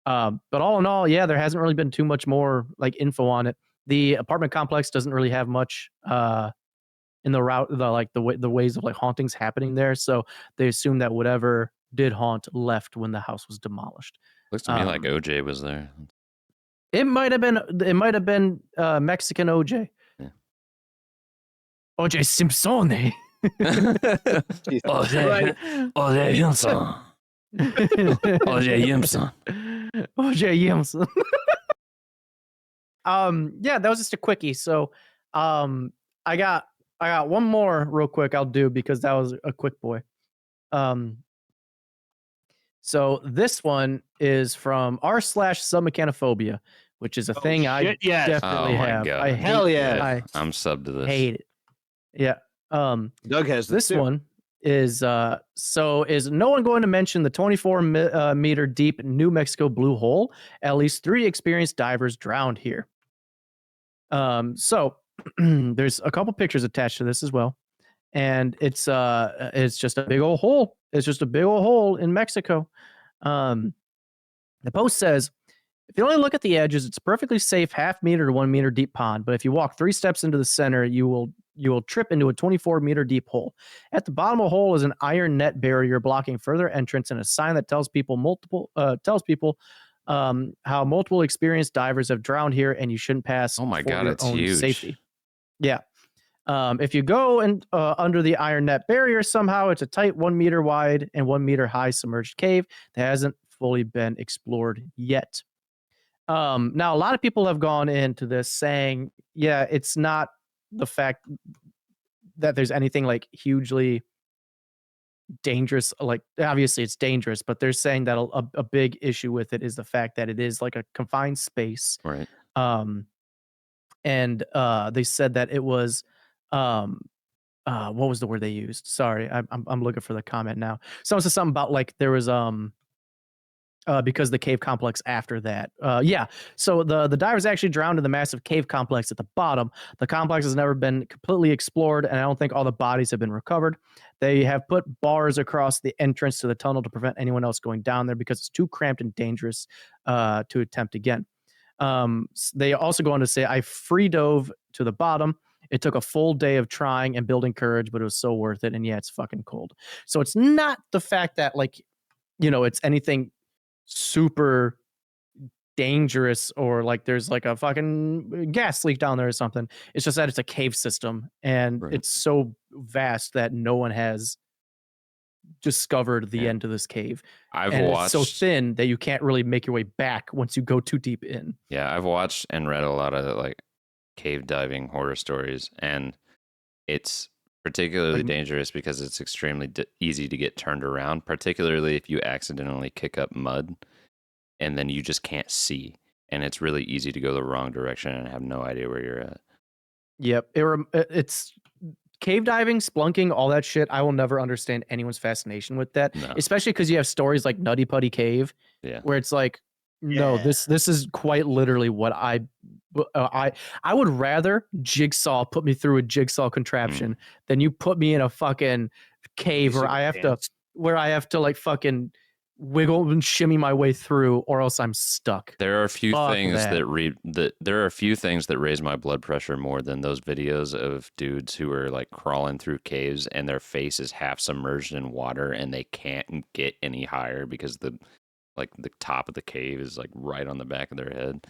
But all in all, yeah, there hasn't really been too much more like info on it. The apartment complex doesn't really have much in the route, the ways of like hauntings happening there. So they assume that whatever did haunt left when the house was demolished. Looks to me like OJ was there. It might have been Mexican OJ. Yeah. OJ Simpson. OJ Simpson. OJ Simpson. OJ Simpson. Yeah, that was just a quickie. So I got one more real quick I'll do because that was a quick boy. So this one is from r/submechanophobia, which is a thing I definitely have. God. I Hell yeah. I'm sub to this. hate it. Yeah. Doug has This too. one is is no one going to mention the 24 meter deep New Mexico blue hole? At least 3 experienced divers drowned here. So there's a couple pictures attached to this as well, and it's just a big old hole. It's just a big old hole in Mexico. The post says, if you only look at the edges, it's a perfectly safe 0.5 meter to 1 meter deep pond. But if you walk 3 steps into the center, you will you will trip into a 24-meter deep hole. At the bottom of the hole is an iron net barrier blocking further entrance and a sign that tells people how multiple experienced divers have drowned here and you shouldn't pass Oh my for God, your it's own huge. safety. Yeah. If you go under the iron net barrier somehow, it's a tight 1 meter wide and 1 meter high submerged cave that hasn't fully been explored yet. Now, a lot of people have gone into this saying, yeah, it's not the fact that there's anything like hugely dangerous. Like, obviously, it's dangerous, but they're saying that a big issue with it is the fact that it is like a confined space. Right. And they said that it was what was the word they used? Sorry, I'm looking for the comment now. Someone said something about like there was because the cave complex after that. Yeah. So the divers actually drowned in the massive cave complex at the bottom. The complex has never been completely explored, and I don't think all the bodies have been recovered. They have put bars across the entrance to the tunnel to prevent anyone else going down there because it's too cramped and dangerous to attempt again. They also go on to say, I free dove to the bottom. It took a full day of trying and building courage, but it was so worth it. And yeah, it's fucking cold. So it's not the fact that like, it's anything super dangerous or like there's like a fucking gas leak down there or something. It's just that it's a cave system and Right. it's so vast that no one has discovered the end of this cave. I've and watched. it's so thin that you can't really make your way back once you go too deep in. Yeah, I've watched and read a lot of like cave diving horror stories, and it's particularly dangerous because it's extremely easy to get turned around, particularly if you accidentally kick up mud and then you just can't see, and it's really easy to go the wrong direction and have no idea where you're at. Yep. It's cave diving, splunking, all that shit. I will never understand anyone's fascination with that, No. especially because you have stories like Nutty Putty Cave, Yeah. where it's like, no, this is quite literally what I would rather Jigsaw put me through a Jigsaw contraption than you put me in a fucking cave where I have to like fucking wiggle and shimmy my way through, or else I'm stuck. There are a few Fuck things that. there are a few things that raise my blood pressure more than those videos of dudes who are like crawling through caves and their face is half submerged in water and they can't get any higher because the top of the cave is like right on the back of their head.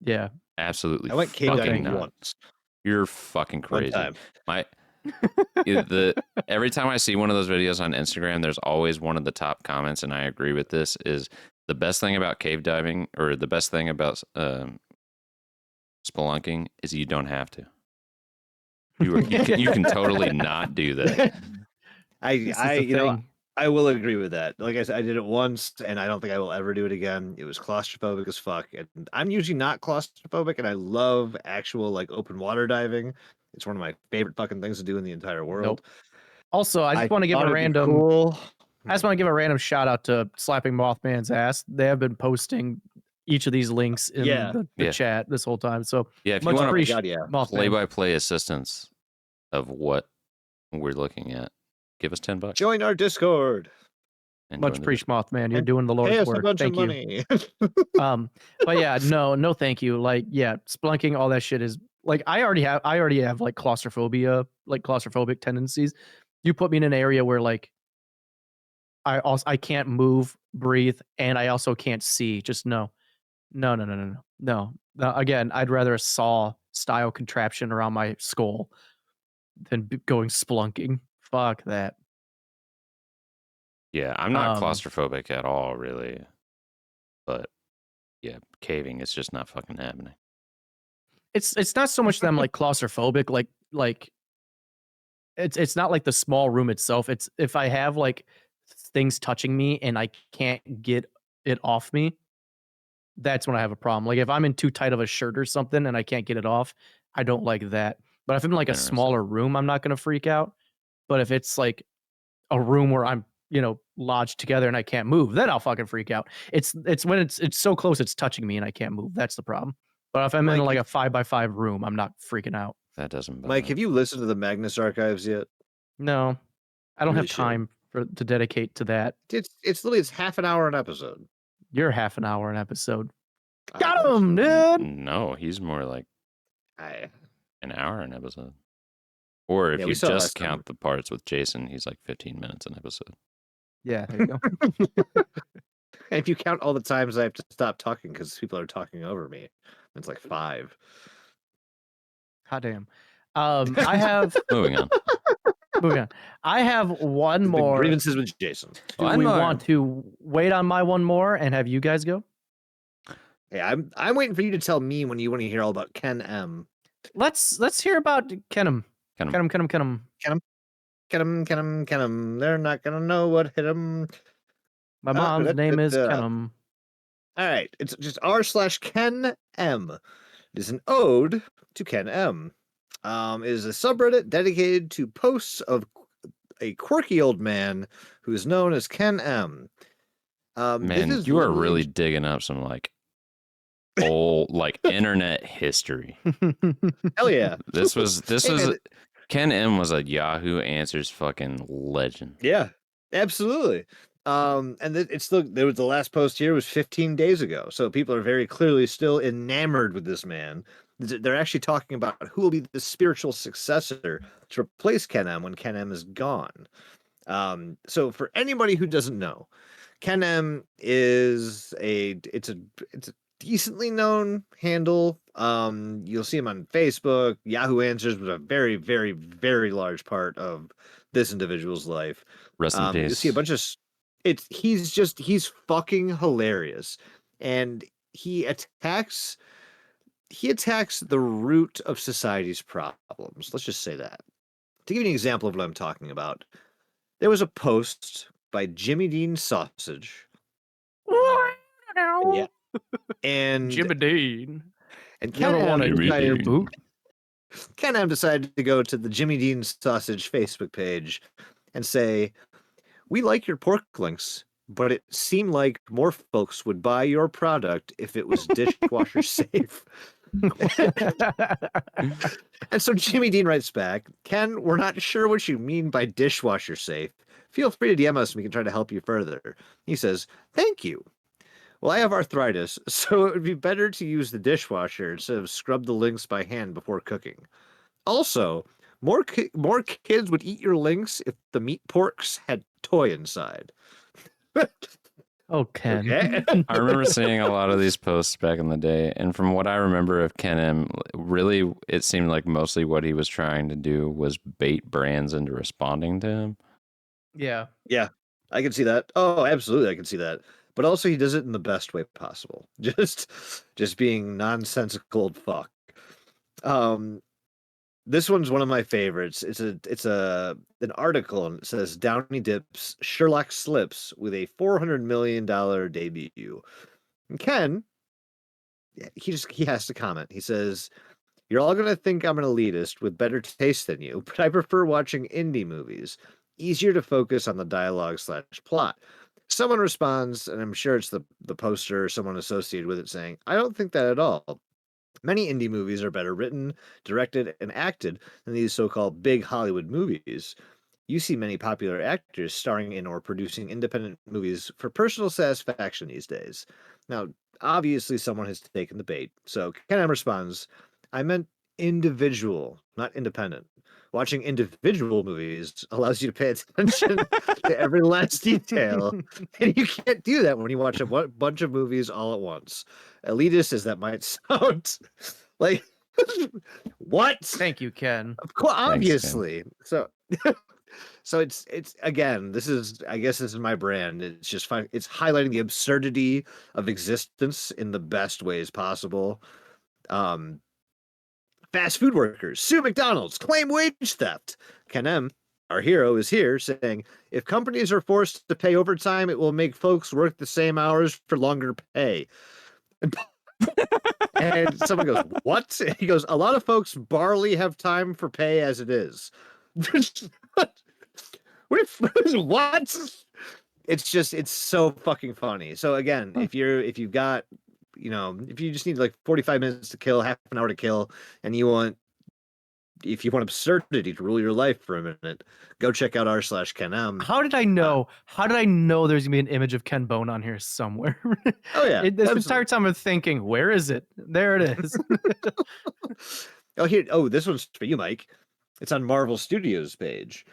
Yeah. Absolutely. I went cave diving nuts. once. You're fucking crazy. One time. Every time I see one of those videos on Instagram, there's always one of the top comments, and I agree with this, is the best thing about cave diving, or the best thing about spelunking, is you don't have to. You can totally not do that. I will agree with that. Like I said, I did it once, and I don't think I will ever do it again. It was claustrophobic as fuck, and I'm usually not claustrophobic, and I love actual like open water diving. It's one of my favorite fucking things to do in the entire world. Also, I just want to give a random cool. I just want to give a random shout out to Slapping Mothman's Ass. They have been posting each of these links in the chat this whole time. So yeah, if you want to play-by-play assistance of what we're looking at, give us $10. Join our Discord. Much appreciate, Mothman. You're doing the Lord's work. Thank you. Money. But yeah, no, thank you. Like, yeah, splunking, all that shit is like I already have like claustrophobic tendencies. You put me in an area where like I can't move, breathe, and I also can't see. Just no. Again, I'd rather a saw style contraption around my skull than going splunking. Fuck that. Yeah, I'm not claustrophobic at all, really. But yeah, caving is just not fucking happening. It's not so much that I'm like claustrophobic, like it's not like the small room itself. It's if I have like things touching me and I can't get it off me, that's when I have a problem. Like if I'm in too tight of a shirt or something and I can't get it off, I don't like that. But if I'm in like a smaller room, I'm not gonna freak out. But if it's like a room where I'm lodged together and I can't move, then I'll fucking freak out. It's when it's so close it's touching me and I can't move. That's the problem. But if I'm in like a 5x5 room, I'm not freaking out. That doesn't bother Mike, have you listened to the Magnus Archives yet? No. I don't Really have time to dedicate to that. It's literally half an hour an episode. You're half an hour an episode. Got him, dude. No, he's more like an hour an episode. Or if Yeah, you we saw it just last time. count the parts with Jason, he's like 15 minutes an episode. Yeah, there you go. And if you count all the times I have to stop talking because people are talking over me, it's like 5. Hot damn. I have Moving on. moving on. I have one The more. grievances with Jason. Do One we more. want to wait on my one more and have you guys go? Hey, I'm waiting for you to tell me when you want to hear all about Ken M. Let's hear about Kenham. Kenham. Kenham. They're not gonna know what hit him. My mom's name is Kenham. All right, it's just r/Ken M. It is an ode to Ken M. It is a subreddit dedicated to posts of a quirky old man who is known as Ken M. This Man, is you are literally really digging up some like old like internet history. hell yeah. This was Hey, man, Ken M was a Yahoo Answers fucking legend. yeah, absolutely. It's still there was the last post here was 15 days ago, so people are very clearly still enamored with this man. They're actually talking about who will be the spiritual successor to replace Ken M when Ken M is gone. So for anybody who doesn't know, Ken M is it's a decently known handle. You'll see him on Facebook. Yahoo Answers was a very, very, very large part of this individual's life. Rest in You'll peace. see a bunch of he's fucking hilarious, and he attacks the root of society's problems. Let's just say that. To give you an example of what I'm talking about, there was a post by Jimmy Dean Sausage. Yeah. And Jimmy Dean. and You ever want a Jimmy your Dean. boot? Ken M decided to go to the Jimmy Dean Sausage Facebook page and say, "We like your pork links, but it seemed like more folks would buy your product if it was dishwasher safe." And so Jimmy Dean writes back, "Ken, we're not sure what you mean by dishwasher safe. Feel free to DM us and we can try to help you further." He says, "Thank you. Well, I have arthritis, so it would be better to use the dishwasher instead of scrub the links by hand before cooking. Also, more kids would eat your links if the meat porks had toy inside." Oh, Ken. Okay. I remember seeing a lot of these posts back in the day, and from what I remember of Ken M, really it seemed like mostly what he was trying to do was bait brands into responding to him. Yeah. Yeah, I can see that. Oh, absolutely, I can see that. But also, he does it in the best way possible. Just being nonsensical old fuck. This one's one of my favorites. It's an article and it says Downey dips Sherlock slips with a $400 million debut. And Ken, he has to comment. He says, "You're all gonna think I'm an elitist with better taste than you, but I prefer watching indie movies. Easier to focus on the dialogue/plot." Someone responds, and I'm sure it's the poster or someone associated with it, saying, "I don't think that at all. Many indie movies are better written, directed, and acted than these so-called big Hollywood movies. You see many popular actors starring in or producing independent movies for personal satisfaction these days." Now, obviously, someone has taken the bait. So Ken M responds, "I meant individual, not independent. Watching individual movies allows you to pay attention to every last detail, and you can't do that when you watch a bunch of movies all at once. Elitist as that might sound, like what? Thank you, Ken. Of course, Ken. obviously. So, so it's again. I guess this is my brand. It's just fun. It's highlighting the absurdity of existence in the best ways possible. Fast food workers sue McDonald's, claim wage theft. Ken M, our hero, is here saying, "If companies are forced to pay overtime, it will make folks work the same hours for longer pay." And someone goes, "What?" And he goes, "A lot of folks barely have time for pay as it is." What? It's so fucking funny. So again, if you've got, if you just need like 45 minutes to kill, half an hour to kill, and if you want absurdity to rule your life for a minute, go check out r/Ken M. How did I know? How did I know there's gonna be an image of Ken Bone on here somewhere? Oh yeah, This absolutely. entire time I'm thinking, where is it? There it is. Oh, here. Oh, this one's for you, Mike. It's on Marvel Studios page.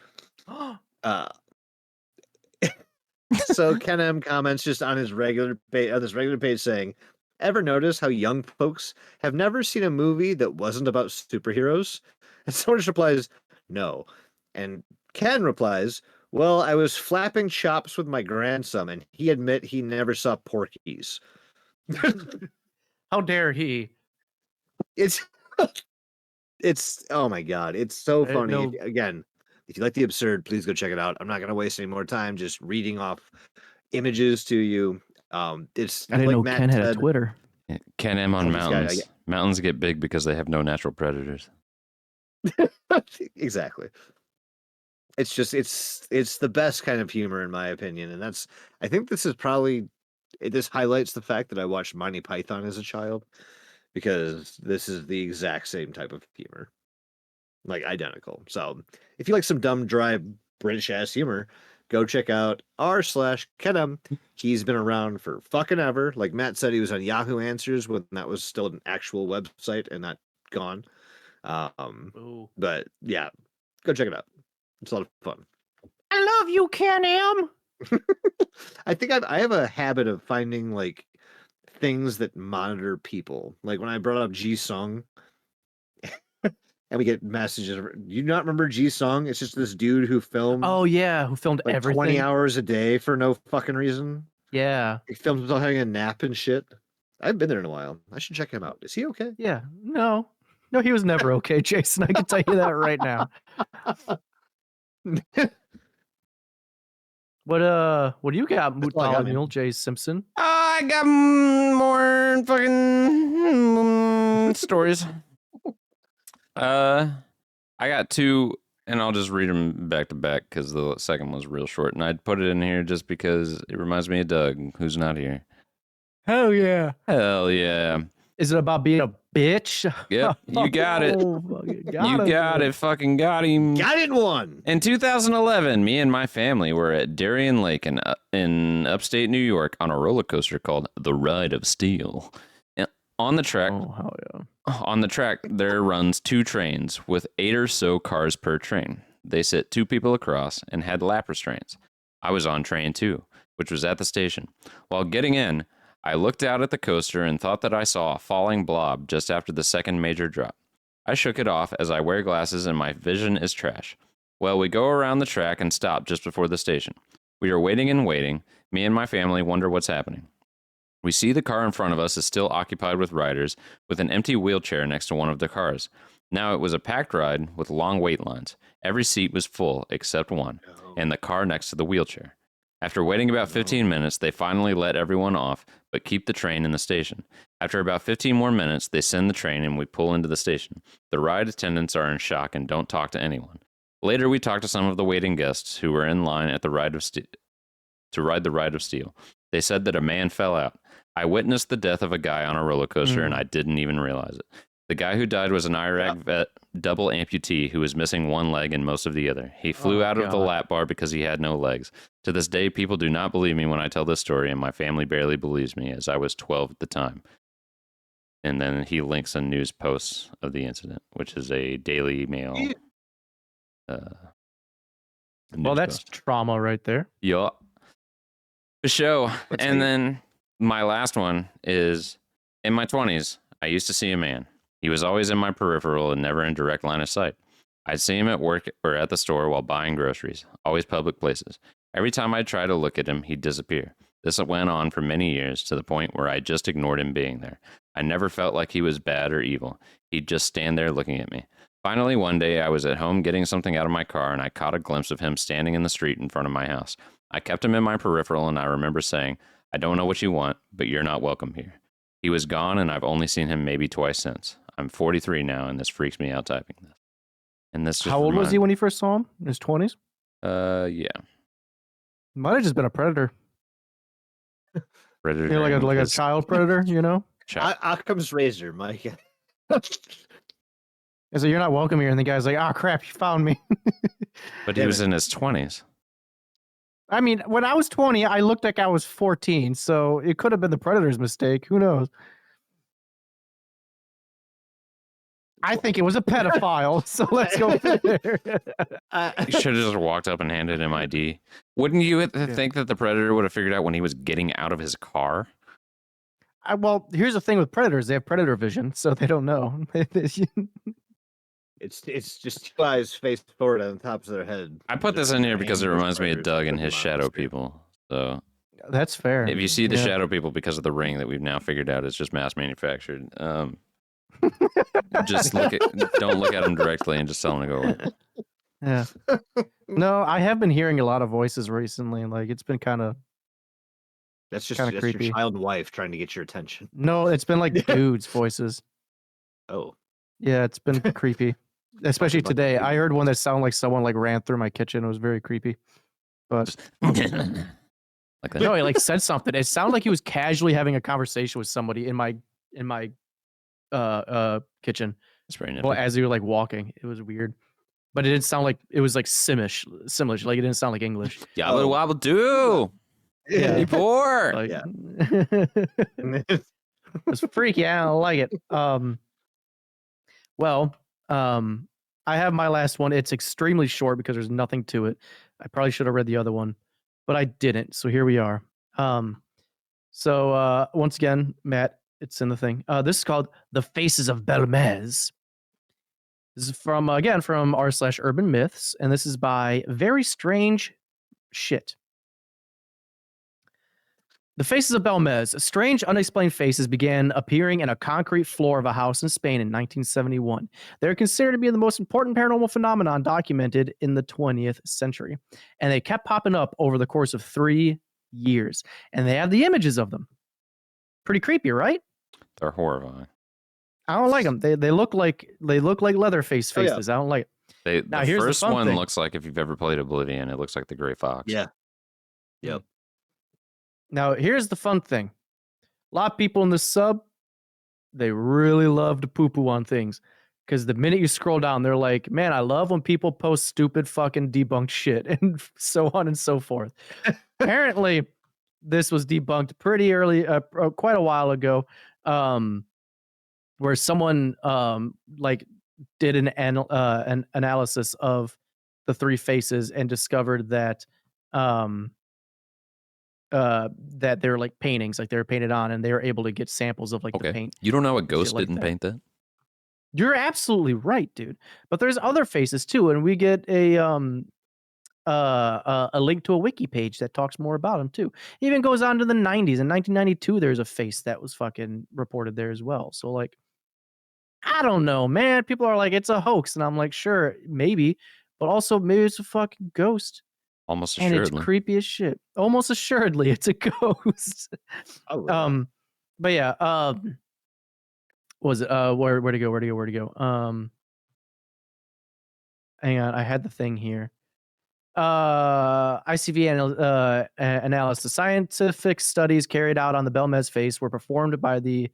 So Ken M comments just on his regular page saying, "Ever notice how young folks have never seen a movie that wasn't about superheroes?" And someone just replies, "No." And Ken replies, "Well, I was flapping chops with my grandson, and he admit he never saw Porky's." How dare he? It's oh my god, it's so funny. No. Again, if you like the absurd, please go check it out. I'm not gonna waste any more time just reading off images to you. It's I didn't like know Matt Ken had a said, Twitter. Ken M on Oh, this guy, mountains. Mountains get big because they have no natural predators. exactly. It's just it's the best kind of humor in my opinion, and I think this is probably this highlights the fact that I watched Monty Python as a child because this is the exact same type of humor, like identical. So if you like some dumb, dry British ass humor, go check out r/Kenem. He's been around for fucking ever. Like Matt said, he was on Yahoo Answers when that was still an actual website and not gone. Ooh. But yeah, go check it out. It's a lot of fun. I love you, Ken M. I think I have a habit of finding like things that monitor people. Like when I brought up G Sung, and we get messages. Do you not remember G Sung? It's just this dude who filmed Oh yeah, who filmed like everything? 20 hours a day for no fucking reason. Yeah. He films himself having a nap and shit. I've been there in a while. I should check him out. Is he okay? Yeah. No, he was never okay, Jason. I can tell you that right now. What do you got, all I got, man. Mule J Simpson? I got more fucking stories. I got two, and I'll just read them back to back because the second one's real short, and I'd put it in here just because it reminds me of Doug, who's not here. Hell yeah. Hell yeah. Is it about being a bitch? Yep, you got it. Oh, You got it. Fucking got him. Got it in one. In 2011, me and my family were at Darien Lake in upstate New York on a roller coaster called the Ride of Steel. On the track, Oh, hell yeah. on the track, there runs 2 trains with 8 or so cars per train. They sit 2 people across and had lap restraints. I was on train 2, which was at the station. While getting in, I looked out at the coaster and thought that I saw a falling blob just after the second major drop. I shook it off as I wear glasses and my vision is trash. Well, we go around the track and stop just before the station. We are waiting and waiting. Me and my family wonder what's happening. We see the car in front of us is still occupied with riders, with an empty wheelchair next to one of the cars. Now it was a packed ride with long wait lines. Every seat was full except one, and the car next to the wheelchair. After waiting about 15 minutes, they finally let everyone off, but keep the train in the station. After about 15 more minutes, they send the train and we pull into the station. The ride attendants are in shock and don't talk to anyone. Later, we talked to some of the waiting guests who were in line at the to ride the Ride of Steel. They said that a man fell out. I witnessed the death of a guy on a roller coaster and I didn't even realize it. The guy who died was an Iraq vet, double amputee, who was missing one leg and most of the other. He flew out of the lap bar because he had no legs. To this day, people do not believe me when I tell this story, and my family barely believes me, as I was 12 at the time. And then he links a news post of the incident, which is a Daily Mail. Well, that's trauma right there. Yeah. For show. And then my last one is, in my 20s, I used to see a man. He was always in my peripheral and never in direct line of sight. I'd see him at work or at the store while buying groceries, always public places. Every time I'd try to look at him, he'd disappear. This went on for many years to the point where I just ignored him being there. I never felt like he was bad or evil. He'd just stand there looking at me. Finally, one day, I was at home getting something out of my car and I caught a glimpse of him standing in the street in front of my house. I kept him in my peripheral and I remember saying, "I don't know what you want, but you're not welcome here." He was gone and I've only seen him maybe twice since. I'm 43 now and this freaks me out typing this. And this just How old was he when you first saw him? In his 20s? Yeah. Might have just been a predator. Predator. You know, like a child predator, you know? Occam's razor, Mike. And so you're not welcome here, and the guy's like, "Oh crap, you found me." But he was in his 20s. I mean, when I was 20, I looked like I was 14, so it could have been the predator's mistake. Who knows? I think it was a pedophile. So let's go from there. You should have just walked up and handed him ID. Wouldn't you think that the predator would have figured out when he was getting out of his car? Well, here's the thing with predators: they have predator vision, so they don't know. It's just two eyes faced forward on the tops of their head. I put this in here because it reminds me of Doug and his shadow people. So that's fair. if you see the shadow people because of the ring that we've now figured out is just mass manufactured, just don't look at them directly and just tell them to go away. Yeah. No, I have been hearing a lot of voices recently. Like it's been kind of. That's creepy. your child and wife trying to get your attention. No, it's been like dudes' voices. Oh. Yeah, it's been creepy. Especially today. I heard one that sounded like someone like ran through my kitchen. It was very creepy. But Like that. no, he like said something. It sounded like he was casually having a conversation with somebody in my kitchen. It's very Well, as he was like walking. It was weird. But it didn't sound like it was like Simish. Like it didn't sound like English. Yabba wobble do. Yeah. You poor. Like, Yeah. It's freaky. I don't like it. I have my last one. It's extremely short because there's nothing to it. I probably should have read the other one, but I didn't. So here we are. So once again, Matt, it's in the thing. This is called The Faces of Belmez. This is from r/Urban Myths, and this is by Very Strange Shit. The faces of Belmez. Strange, unexplained faces began appearing in a concrete floor of a house in Spain in 1971. They're considered to be the most important paranormal phenomenon documented in the 20th century. And they kept popping up over the course of 3 years. And they have the images of them. Pretty creepy, right? They're horrifying. I don't like them. They look like Leatherface faces. I don't like it. The here's the first fun one thing. looks like, if you've ever played Oblivion, it looks like the Gray Fox. Yeah. Yep. Now, here's the fun thing. A lot of people in the sub, they really love to poo-poo on things. Because the minute you scroll down, they're like, man, I love when people post stupid fucking debunked shit and so on and so forth. Apparently, this was debunked pretty early, quite a while ago, where someone did an analysis of the three faces and discovered that that they're like paintings, like they're painted on, and they were able to get samples of the paint. You don't know a ghost like didn't paint that? You're absolutely right, dude. But there's other faces too, and we get a link to a wiki page that talks more about them too. It even goes on to the 90s. In 1992, there's a face that was fucking reported there as well. So like, I don't know, man. People are like, it's a hoax, and I'm like, sure, maybe, but also maybe it's a fucking ghost. Almost And assuredly. it's creepy as shit. Almost assuredly, it's a ghost. Oh, wow. But yeah, was it where to go? Hang on, I had the thing here. ICV analysis. Scientific studies carried out on the Belmez face were performed by the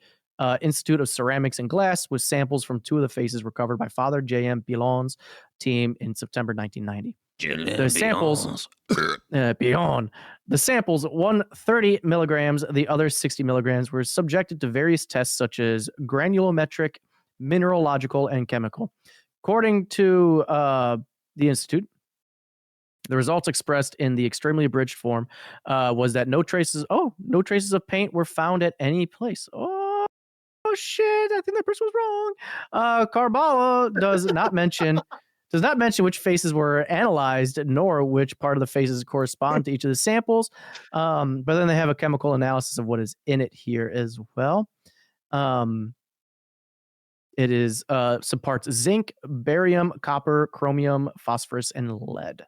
Institute of Ceramics and Glass, with samples from 2 of the faces recovered by Father J.M. Billon's team in September 1990. The samples, the samples, one 30 milligrams, the other 60 milligrams, were subjected to various tests such as granulometric, mineralogical, and chemical. According to the Institute, the results expressed in the extremely abridged form was that no traces of paint were found at any place. Oh shit! I think that person was wrong. Carbala does not mention which faces were analyzed, nor which part of the faces correspond to each of the samples. But then they have a chemical analysis of what is in it here as well. It is some parts zinc, barium, copper, chromium, phosphorus, and lead.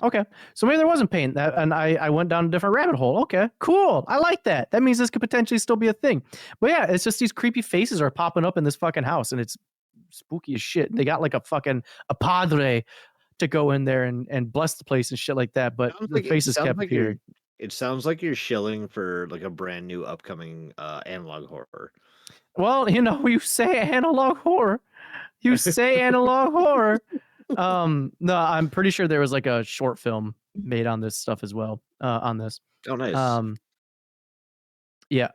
Okay, so maybe there wasn't paint, and I went down a different rabbit hole. Okay, cool. I like that. That means this could potentially still be a thing. But yeah, it's just these creepy faces are popping up in this fucking house, and it's spooky as shit. They got like a padre to go in there and bless the place and shit like that. But the faces kept appearing. It sounds like you're shilling for like a brand new upcoming analog horror. Well, you say analog horror. You say analog horror. No, I'm pretty sure there was like a short film made on this stuff as well. On this. Oh, nice.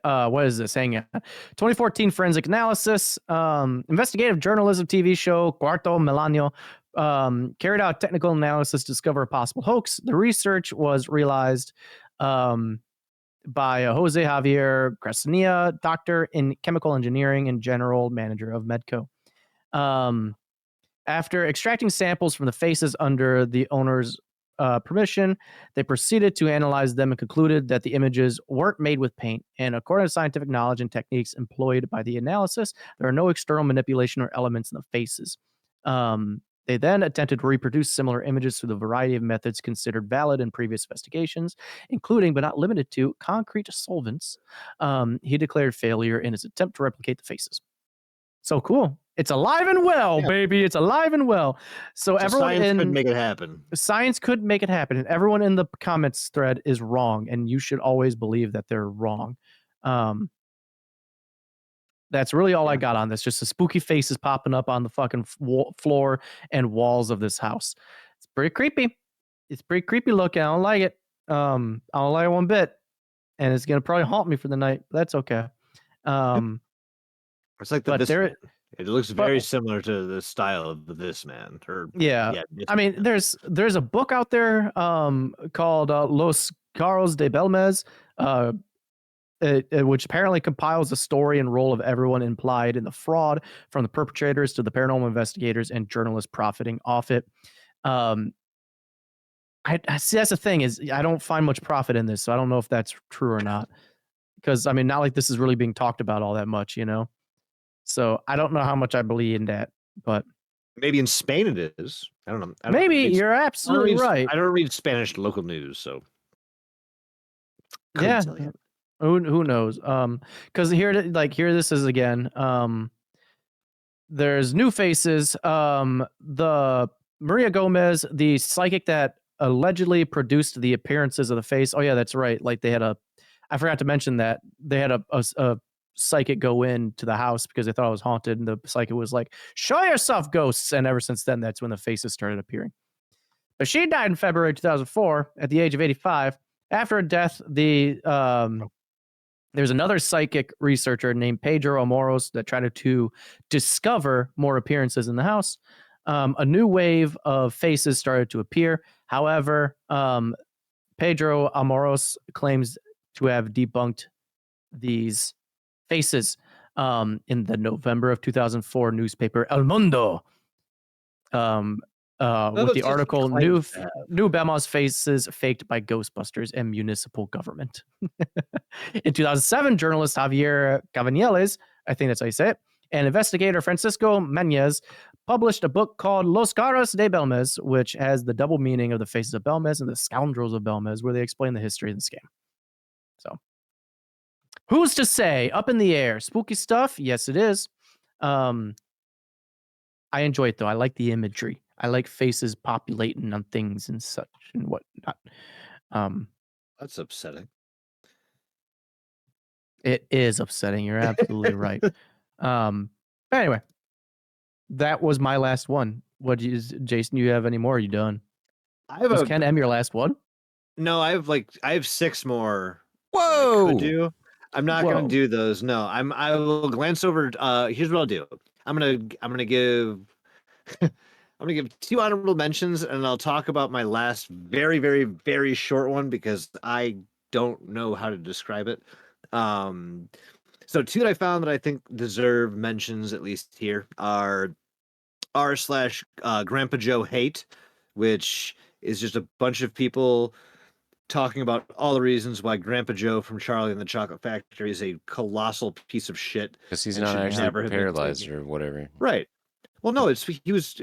What is this? Hang on. 2014 forensic analysis, investigative journalism TV show Cuarto Milenio carried out technical analysis to discover a possible hoax. The research was realized by Jose Javier Crescenia, doctor in chemical engineering and general manager of Medco. After extracting samples from the faces under the owner's permission, they proceeded to analyze them and concluded that the images weren't made with paint. And according to scientific knowledge and techniques employed by the analysis, there are no external manipulation or elements in the faces. They then attempted to reproduce similar images through the variety of methods considered valid in previous investigations, including but not limited to concrete solvents. He declared failure in his attempt to replicate the faces. So cool. It's alive and well, baby. It's alive and well. So everyone science could make it happen. Science could make it happen. And everyone in the comments thread is wrong. And you should always believe that they're wrong. That's really all I got on this. Just the spooky faces popping up on the fucking floor and walls of this house. It's pretty creepy. It's pretty creepy looking. I don't like it. I don't like it one bit. And it's going to probably haunt me for the night. But that's okay. It's like it looks very similar to the style of This Man. I mean, there's a book out there called Los Carros de Belmez, which apparently compiles the story and role of everyone implied in the fraud, from the perpetrators to the paranormal investigators and journalists profiting off it. I see, that's the thing, is I don't find much profit in this, so I don't know if that's true or not. Because I mean, not like this is really being talked about all that much, you know. So I don't know how much I believe in that, but maybe in Spain it is. I don't know. Maybe you're absolutely right. I don't read Spanish local news, so yeah. Who knows? Because here this is again. There's new faces. The Maria Gomez, the psychic that allegedly produced the appearances of the face. Oh yeah, that's right. Like they had I forgot to mention that they had a psychic go into the house because they thought it was haunted, and the psychic was like, "Show yourself, ghosts!" And ever since then, that's when the faces started appearing. But she died in February 2004 at the age of 85. After her death, there's another psychic researcher named Pedro Amoros that tried to discover more appearances in the house. A new wave of faces started to appear. However, Pedro Amoros claims to have debunked these faces in the November of 2004 newspaper El Mundo, with the article New Belmez Faces Faked by Ghostbusters and Municipal Government. In 2007, journalist Javier Cabanilles, I think that's how you say it, and investigator Francisco Meñez published a book called Los Carros de Belmez, which has the double meaning of the faces of Belmez and the scoundrels of Belmez, where they explain the history of the scam. So who's to say? Up in the air. Spooky stuff? Yes, it is. I enjoy it, though. I like the imagery. I like faces populating on things and such and whatnot. That's upsetting. It is upsetting. You're absolutely right. Anyway, that was my last one. Jason, you have any more? Are you done? Was Ken M your last one? No, I have 6 more. Whoa! I could do. I'm not going to do those. No, I will glance over. Here's what I'll do. I'm gonna give 2 honorable mentions, and I'll talk about my last very, very, very short one because I don't know how to describe it. So 2 that I found that I think deserve mentions, at least here, are r/Grandpa Joe hate, which is just a bunch of people talking about all the reasons why Grandpa Joe from Charlie and the Chocolate Factory is a colossal piece of shit. Because he's not actually paralyzed or whatever. Right. Well, no, he was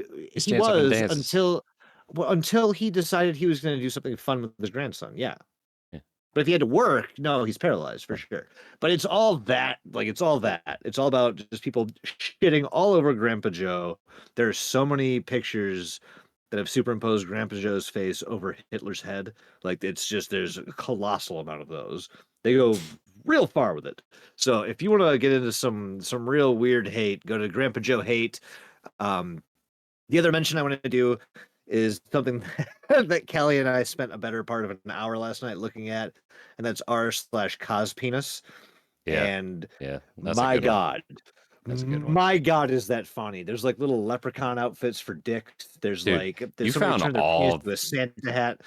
until he decided he was going to do something fun with his grandson. Yeah. But if he had to work, no, he's paralyzed for sure. But it's all that. It's all about just people shitting all over Grandpa Joe. There's so many pictures that have superimposed Grandpa Joe's face over Hitler's head. There's a colossal amount of those. They go real far with it. So if you want to get into some real weird hate, go to Grandpa Joe hate. The other mention I want to do is something that Kelly and I spent a better part of an hour last night looking at, and that's r/Cospenis. Yeah. And Yeah. That's a my good one. God. That's a good one. My God, is that funny? There's like little leprechaun outfits for dicks. There's Dude, like you there's somebody found turn their penis all- to a Santa hat.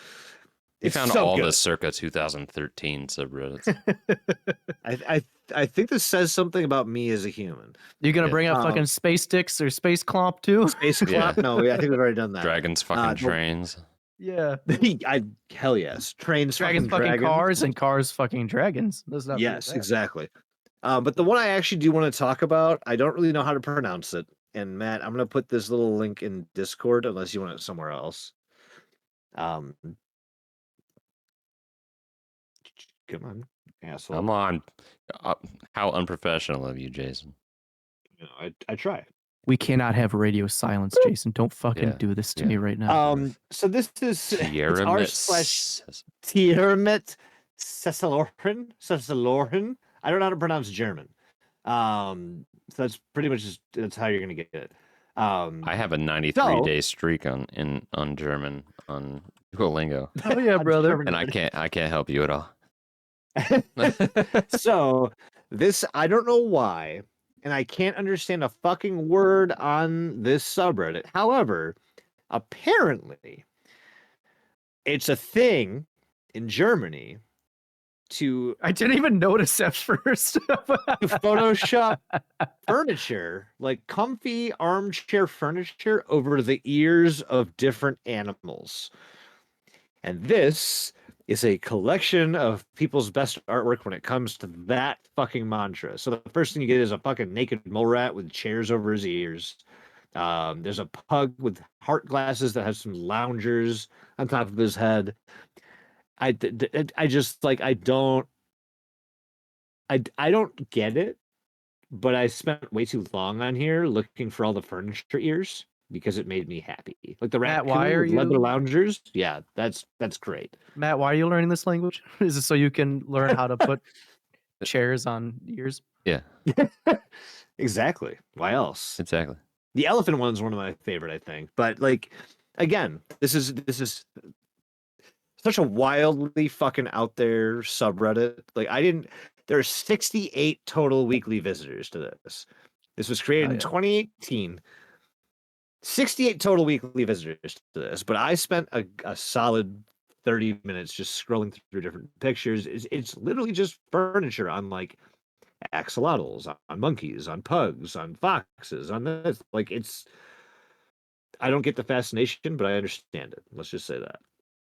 You It's found so all good. the circa 2013 subreddits. I think this says something about me as a human. You gonna Yeah. bring up fucking space dicks or space clomp too? Space Yeah. clap? No, I think we've already done that. Dragons fucking trains. Yeah. Hell yes. Trains Dragons fucking dragons. cars and cars fucking dragons. Let's not forget Yes, that. exactly. But the one I actually do want to talk about, I don't really know how to pronounce it. And Matt, I'm gonna put this little link in Discord unless you want it somewhere else. Come on, asshole. Come on. How unprofessional of you, Jason. You know, I try. We cannot have radio silence, Jason. Don't fucking Yeah, do this to yeah. me right now. So this is it's r/Tiermet Sesselorchen. I don't know how to pronounce German. So that's pretty much that's how you're gonna get it. I have a 93-day streak on German on Duolingo, Oh yeah, brother. and I can't help you at all. So this, I don't know why, and I can't understand a fucking word on this subreddit. However, apparently it's a thing in Germany to I didn't even notice at first. Photoshop furniture, like comfy armchair furniture, over the ears of different animals. And this is a collection of people's best artwork when it comes to that fucking mantra. So the first thing you get is a fucking naked mole rat with chairs over his ears. There's a pug with heart glasses that has some loungers on top of his head. I just like, I don't get it, but I spent way too long on here looking for all the furniture ears because it made me happy. Like the Matt, raccoon why are with leather you- loungers. Yeah, that's great. Matt, why are you learning this language? Is it so you can learn how to put chairs on ears? Yeah, Exactly. Why else? exactly. The elephant one's one of my favorite, I think. But like, again, this is such a wildly fucking out there subreddit. Like, there are 68 total weekly visitors to this. This was created Oh, in yeah. 2018. 68 total weekly visitors to this, but I spent a solid 30 minutes just scrolling through different pictures. It's literally just furniture on like axolotls, on monkeys, on pugs, on foxes, on this. Like, I don't get the fascination, but I understand it. Let's just say that.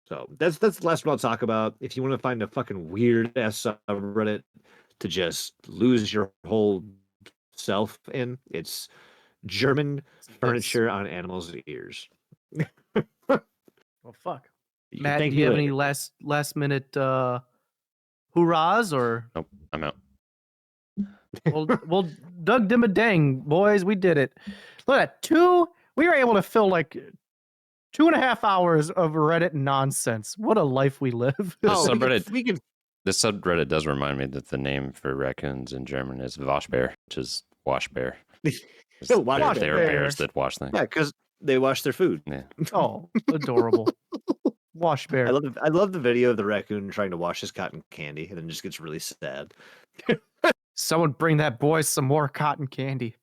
So that's the last one I'll talk about. If you want to find a fucking weird ass subreddit to just lose your whole self in, it's German furniture on animals' ears. Well, fuck. You can Matt, thank do me you have later. any last minute hoorahs or Nope, I'm out. well Doug Dimmadang, boys, we did it. Look at we were able to fill like 2.5 hours of Reddit nonsense. What a life we live. The Oh, subreddit, we can the subreddit does remind me that the name for raccoons in German is Waschbär, which is wash bear. Wash They're bear. bears that wash things. yeah, because they wash their food. Yeah. Oh, adorable. Wash bear. I love the video of the raccoon trying to wash his cotton candy and then just gets really sad. Someone bring that boy some more cotton candy.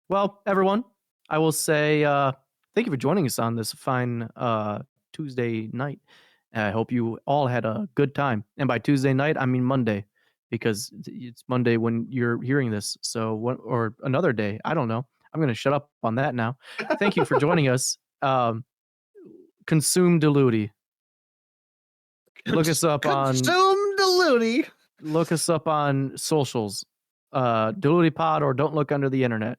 Well, everyone, I will say thank you for joining us on this fine Tuesday night. I hope you all had a good time. And by Tuesday night, I mean Monday, because it's Monday when you're hearing this. So or another day. I don't know. I'm going to shut up on that now. Thank you for joining us. Consume DLUTI. Look us up on Consume DLUTI. Look us up on socials. DLUTI Pod or Don't Look Under the Internet.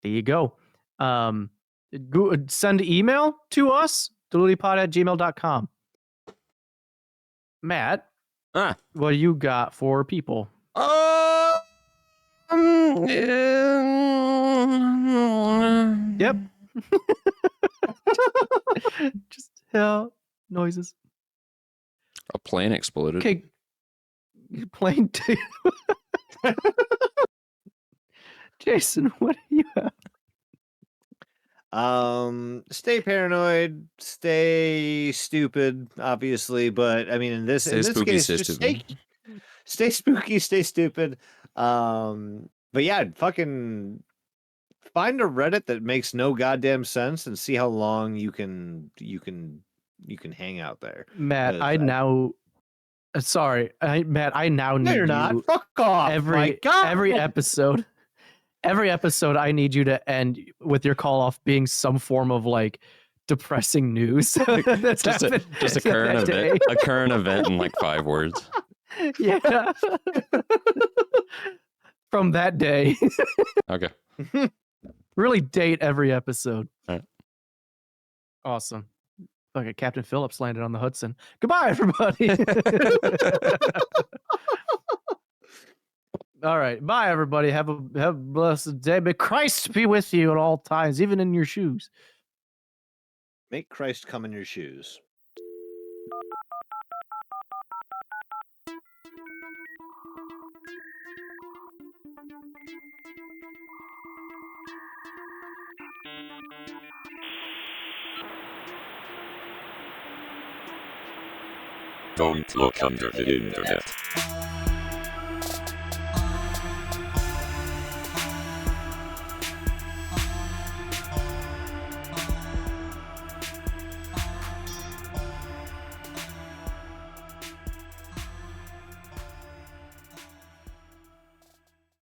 There you go. Send email to us, DLUTIPod@gmail.com. Matt, what do you got for people? Yep. Just noises. A plane exploded. Okay. Plane two. Jason, what do you have? Stay paranoid, stay stupid, obviously, but I mean, in this Stay spooky, case, stay just stupid. stay spooky, stay stupid. But yeah, fucking find a Reddit that makes no goddamn sense and see how long you can hang out there. Matt, 'Cause I now sorry, Matt, I now No, need you're not. you Fuck off. My every God. every episode. Every episode, I need you to end with your call off being some form of like depressing news. That's just happened a that current day. event. A current event in like 5 words. Yeah. From that day. Okay. Really date every episode. All right. Awesome. Okay, Captain Phillips landed on the Hudson. Goodbye, everybody. All right. Bye, everybody. Have a blessed day. May Christ be with you at all times, even in your shoes. Make Christ come in your shoes. Don't look under the internet.